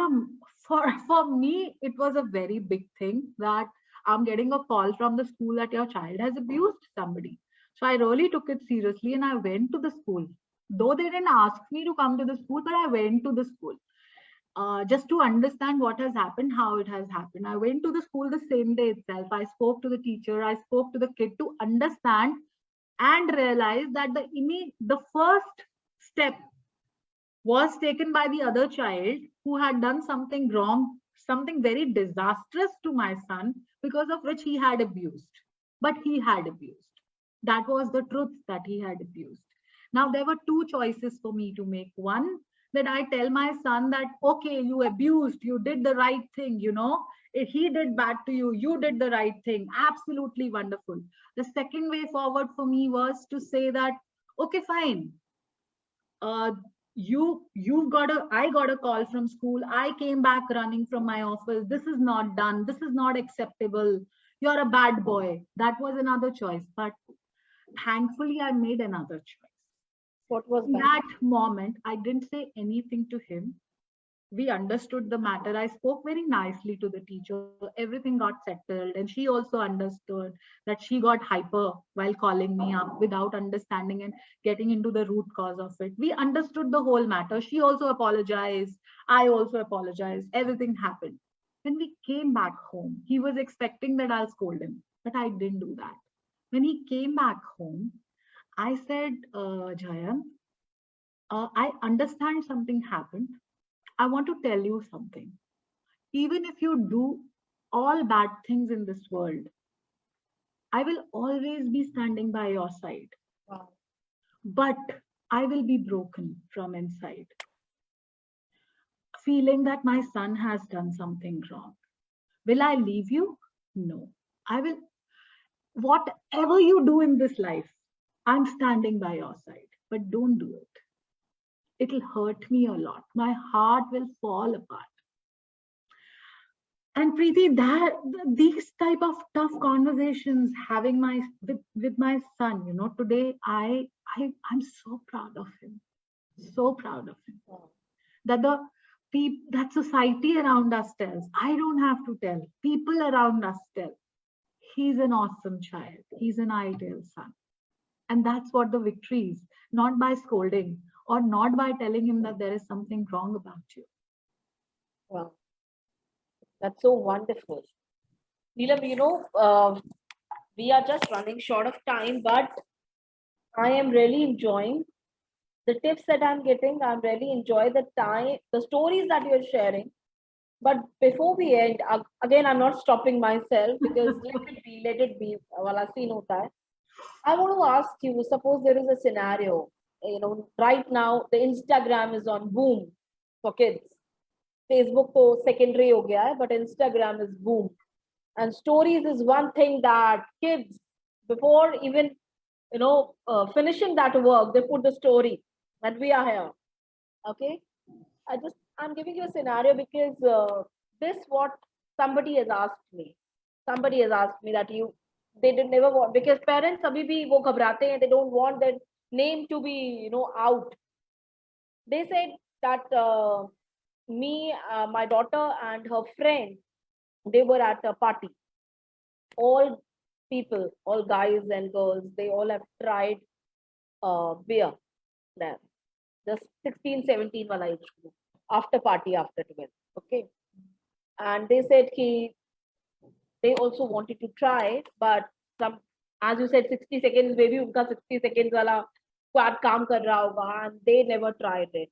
[SPEAKER 2] me, it was a very big thing that I'm getting a call from the school that your child has abused somebody. So I really took it seriously and I went to the school. Though they didn't ask me to come to the school, but I went to the school. Just to understand what has happened, how it has happened. I went to the school the same day itself. I spoke to the teacher, I spoke to the kid to understand and realize that the first step was taken by the other child who had done something wrong, something very disastrous to my son, because of which he had abused. But he had abused. That was the truth, that he had abused. Now, there were two choices for me to make. One, that I tell my son that, okay, you abused, you did the right thing, if he did bad to you, you did the right thing. Absolutely wonderful. The second way forward for me was to say that, okay, fine. I got a call from school. I came back running from my office. This is not done. This is not acceptable. You're a bad boy. That was another choice. But thankfully, I made another choice.
[SPEAKER 1] What was
[SPEAKER 2] in that moment? I didn't say anything to him. We understood the matter. I spoke very nicely to the teacher. Everything got settled. And she also understood that she got hyper while calling me up without understanding and getting into the root cause of it. We understood the whole matter. She also apologized. I also apologized. Everything happened. When we came back home, he was expecting that I'll scold him, but I didn't do that. When he came back home, I said, Jayant, I understand something happened. I want to tell you something. Even if you do all bad things in this world, I will always be standing by your side.
[SPEAKER 1] Wow.
[SPEAKER 2] But I will be broken from inside, feeling that my son has done something wrong. Will I leave you? No. I will. Whatever you do in this life, I'm standing by your side. But don't do it. It'll hurt me a lot. My heart will fall apart. And Preeti, these type of tough conversations having with my son, today I'm so proud of him. So proud of him. That society around us tells. I don't have to tell. People around us tell. He's an awesome child. He's an ideal son. And that's what the victory is. Not by scolding or not by telling him that there is something wrong about you.
[SPEAKER 1] Wow. That's so wonderful. Neelam, we are just running short of time, but I am really enjoying the tips that I'm getting. I'm really enjoying the stories that you're sharing. But before we end, again, I'm not stopping myself because let it be. Wala scene hota hai. I want to ask you, suppose there is a scenario, right now the Instagram is on boom for kids. Facebook to secondary ho gaya hai, but Instagram is boom. And stories is one thing that kids, before even, finishing that work, they put the story that we are here. Okay. I'm giving you a scenario because this what somebody has asked me. Somebody has asked me that they did never want, because parents abhi bhi wo ghabrate hain, they don't want their name to be, out. They said that my daughter and her friend, they were at a party. All people, all guys and girls, they all have tried beer there. Just 16, 17 wala age group. After party, after 12. Okay. And they said they also wanted to try, but some, as you said, 60 seconds, maybe unka 60 seconds wala squad kaam kar raha hoga, and they never tried it.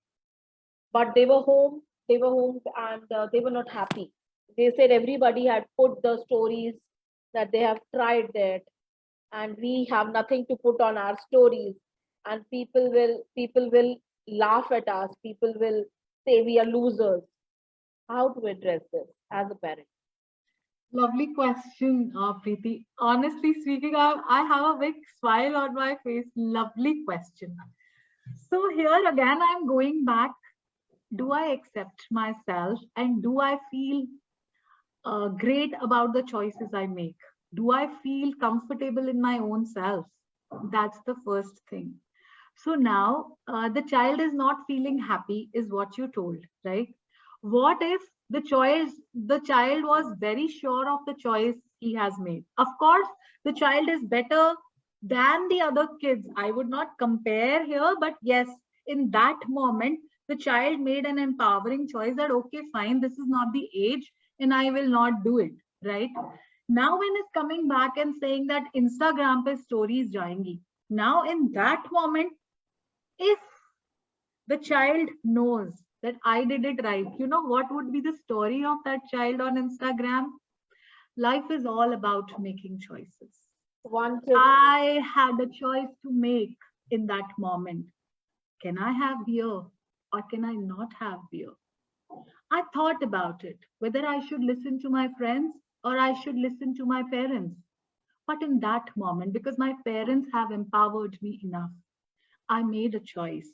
[SPEAKER 1] But they were home, and they were not happy. They said everybody had put the stories that they have tried it, and we have nothing to put on our stories, and people will laugh at us, people will say we are losers. How to address this as a parent?
[SPEAKER 2] Lovely question, Preeti. Honestly speaking, I have a big smile on my face. Lovely question. So here again, I'm going back. Do I accept myself and do I feel great about the choices I make? Do I feel comfortable in my own self? That's the first thing. So now the child is not feeling happy, is what you told, right? What if the child was very sure of the choice he has made? Of course, the child is better than the other kids. I would not compare here, but yes, in that moment, the child made an empowering choice that, okay, fine, this is not the age and I will not do it, right? Now, when it's coming back and saying that Instagram pe stories jayengi, now in that moment, if the child knows that I did it right, you know what would be the story of that child on Instagram? Life is all about making choices.
[SPEAKER 1] Wonderful.
[SPEAKER 2] I had a choice to make in that moment. Can I have beer or can I not have beer? I thought about it, whether I should listen to my friends or I should listen to my parents. But in that moment, because my parents have empowered me enough, I made a choice,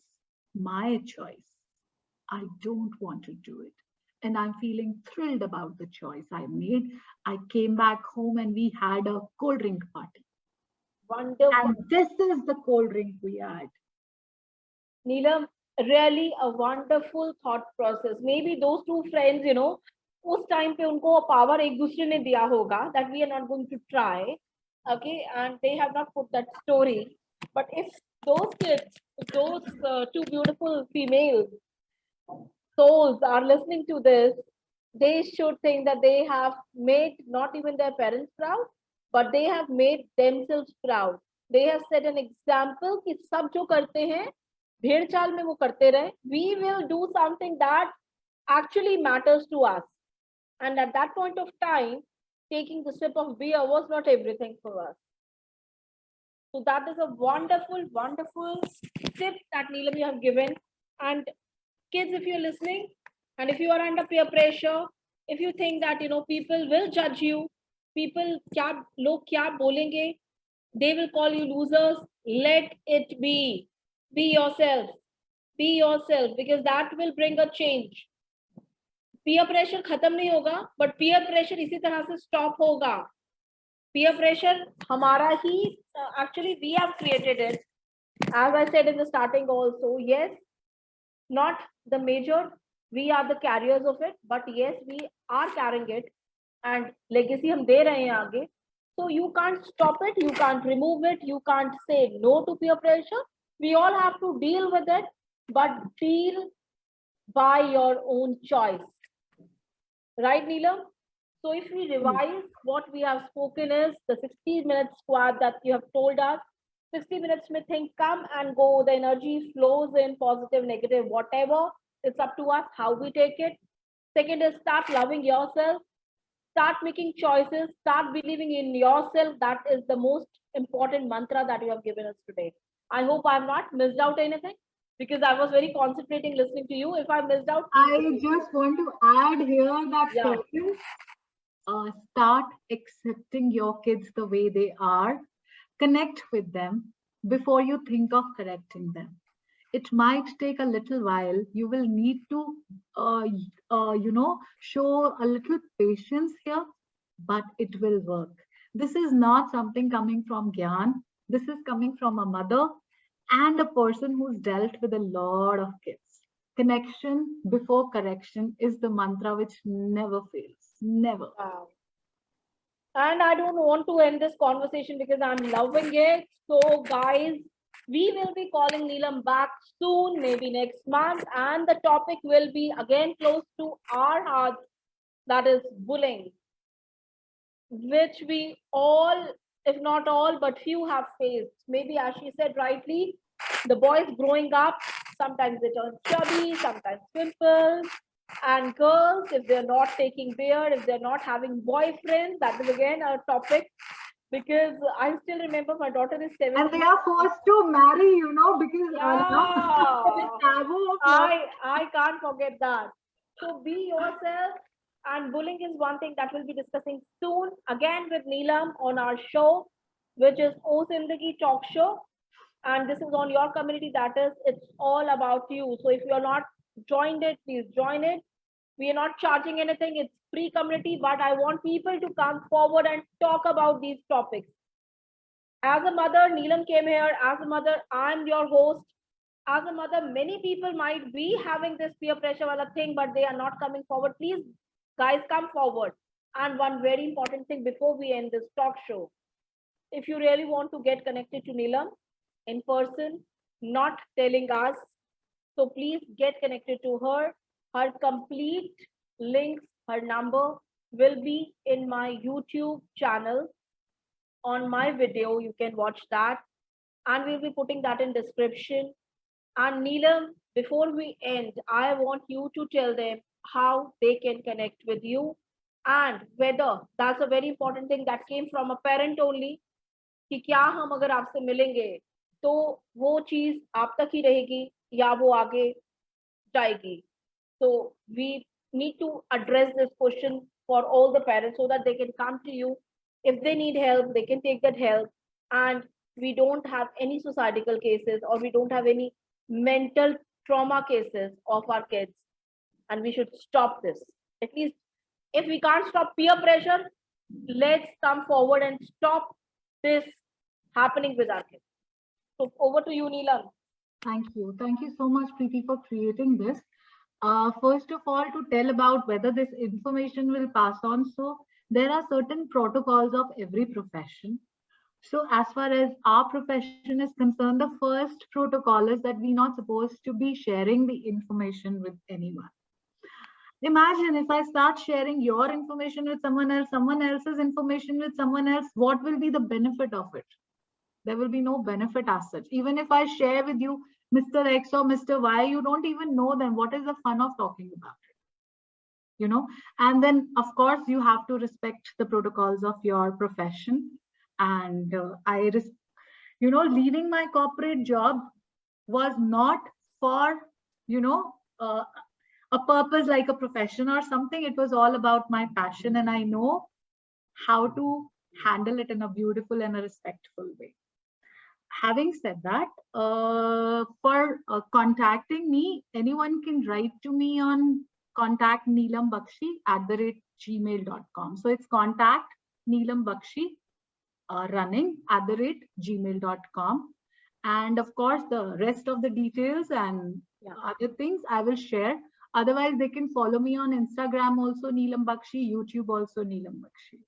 [SPEAKER 2] my choice. I don't want to do it. And I'm feeling thrilled about the choice I made. I came back home and we had a cold drink party.
[SPEAKER 1] Wonderful.
[SPEAKER 2] And this is the cold drink we had.
[SPEAKER 1] Neelam, really a wonderful thought process. Maybe those two friends, उस time पे उनको power एक दूसरे ने दिया होगा that we are not going to try, okay, and they have not put that story. But if those kids, those two beautiful female souls are listening to this, they should think that they have made not even their parents proud, but they have made themselves proud. They have set an example कि सब जो करते हैं भेड़ चाल में वो करते रहे. We will do something that actually matters to us. And at that point of time, taking the sip of beer was not everything for us. So that is a wonderful, wonderful tip that Neelam you have given. And kids, if you're listening, and if you are under peer pressure, if you think that people will judge you, people log kya bolenge, they will call you losers, let it be. Be yourself. Be yourself, because that will bring a change. Peer pressure खत्म नहीं होगा, but peer pressure इसी तरह से stop होगा. Peer pressure हमारा ही actually we have created it. As I said in the starting also, yes, not the major, we are the carriers of it, but yes, we are carrying it, and legacy हम दे रहे हैं आगे. So you can't stop it, you can't remove it, you can't say no to peer pressure. We all have to deal with it, but deal by your own choice. Right, Neelam? So if we revise what we have spoken is the 60-minute squad that you have told us. 60 minutes may think come and go. The energy flows in positive, negative, whatever. It's up to us how we take it. Second is start loving yourself. Start making choices. Start believing in yourself. That is the most important mantra that you have given us today. I hope I have not missed out anything, because I was very concentrating listening to you. If I missed out,
[SPEAKER 2] I just want to add here that
[SPEAKER 1] yeah.
[SPEAKER 2] Start accepting your kids the way they are. Connect with them before you think of correcting them. It might take a little while. You will need to, show a little patience here. but it will work. This is not something coming from Gyan. This is coming from a mother and a person who's dealt with a lot of kids. Connection before correction is the mantra which never fails. Never.
[SPEAKER 1] Wow. And I don't want to end this conversation because I'm loving it. So, guys, we will be calling Neelam back soon, maybe next month, and the topic will be again close to our hearts, that is bullying, which we all, if not all, but few have faced. Maybe, as she said rightly, the boys growing up, sometimes they turn chubby, sometimes simple, and girls, if they're not taking beer, if they're not having boyfriends, that is again a topic, because I still remember my daughter is 7.
[SPEAKER 2] And they are forced to marry, because now
[SPEAKER 1] Yeah,
[SPEAKER 2] the taboo of love.
[SPEAKER 1] I can't forget that. So be yourself, and bullying is one thing that we'll be discussing soon again with Neelam on our show, which is O Zindagi Talk Show, and this is on your community. That is, it's all about you. So if you're not joined it, please join it. We are not charging anything. It's free community, but I want people to come forward and talk about these topics. As a mother, Neelam came here. As a mother, I'm your host. As a mother, many people might be having this peer pressure wala thing, but they are not coming forward. Please, guys, come forward. And one very important thing before we end this talk show, if you really want to get connected to Neelam in person, not telling us, so please get connected to her. Her complete links, her number will be in my YouTube channel on my video. You can watch that, and we'll be putting that in description. And Neelam, before we end, I want you to tell them how they can connect with you, and whether that's a very important thing that came from a parent only, कि क्या हम अगर आपसे मिलेंगे तो वो चीज आप तक ही रहेगी या वो आगे जाएगी. So we need to address this question for all the parents so that they can come to you. If they need help, they can take that help. And we don't have any societal cases, or we don't have any mental trauma cases of our kids. And we should stop this. At least if we can't stop peer pressure, let's come forward and stop this happening with our kids. So over to you, Neelam.
[SPEAKER 2] Thank you. Thank you so much, Preeti, for creating this. First of all, to tell about whether this information will pass on. So there are certain protocols of every profession. So as far as our profession is concerned, the first protocol is that we're not supposed to be sharing the information with anyone. Imagine if I start sharing your information with someone else's information with someone else, what will be the benefit of it? There will be no benefit as such. Even if I share with you Mr. X or Mr. Y, you don't even know them. What is the fun of talking about it? And then, of course, you have to respect the protocols of your profession. And leaving my corporate job was not for, a purpose like a profession or something. It was all about my passion, and I know how to handle it in a beautiful and a respectful way. Having said that, for contacting me, anyone can write to me on contactneelambakshi@gmail.com. So it's contact Neelam Bakshi running @gmail.com. And of course, the rest of the details and other things I will share. Otherwise, they can follow me on Instagram also, Neelam Bakshi, YouTube also, Neelam Bakshi.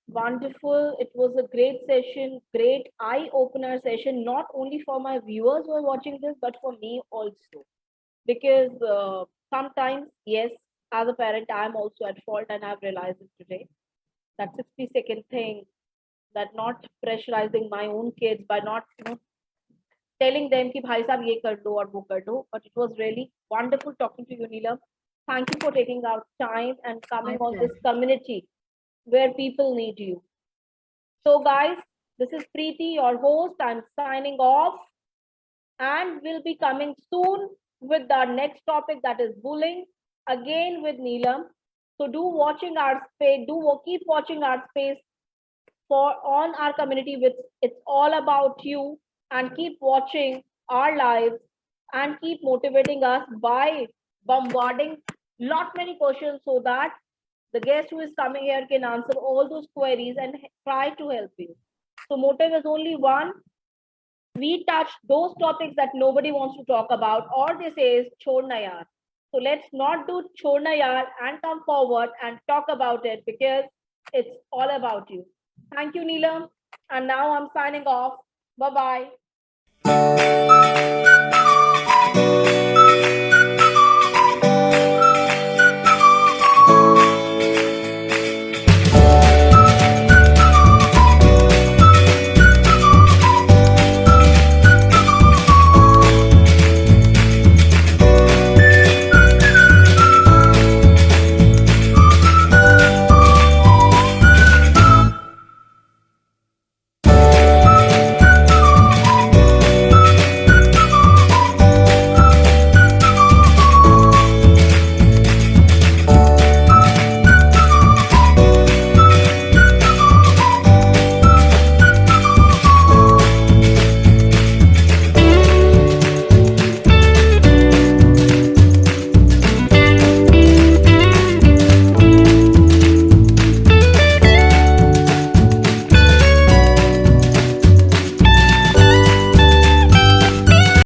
[SPEAKER 1] Wonderful. It was a great session, great eye-opener session, not only for my viewers who are watching this, but for me also. Because sometimes, yes, as a parent, I'm also at fault, and I've realized it today. That 60-second thing, that not pressurizing my own kids by not, telling them कि भाई साहब ये कर दो और वो कर दो. But it was really wonderful talking to you, Neelam. Thank you for taking out time and coming on this community where people need you. So guys, this is Preeti, your host. I'm signing off, and we'll be coming soon with our next topic, that is bullying, again with Neelam. So do watching our space, keep watching our space for on our community, which it's all about you, and keep watching our lives and keep motivating us by bombarding lot many questions so that The guest who is coming here can answer all those queries and try to help you. So motive is only one. We touch those topics that nobody wants to talk about, or they say is chhodna yaar. So let's not do chhodna yaar and come forward and talk about it, because it's all about you. Thank you, Neelam. And now I'm signing off. Bye bye.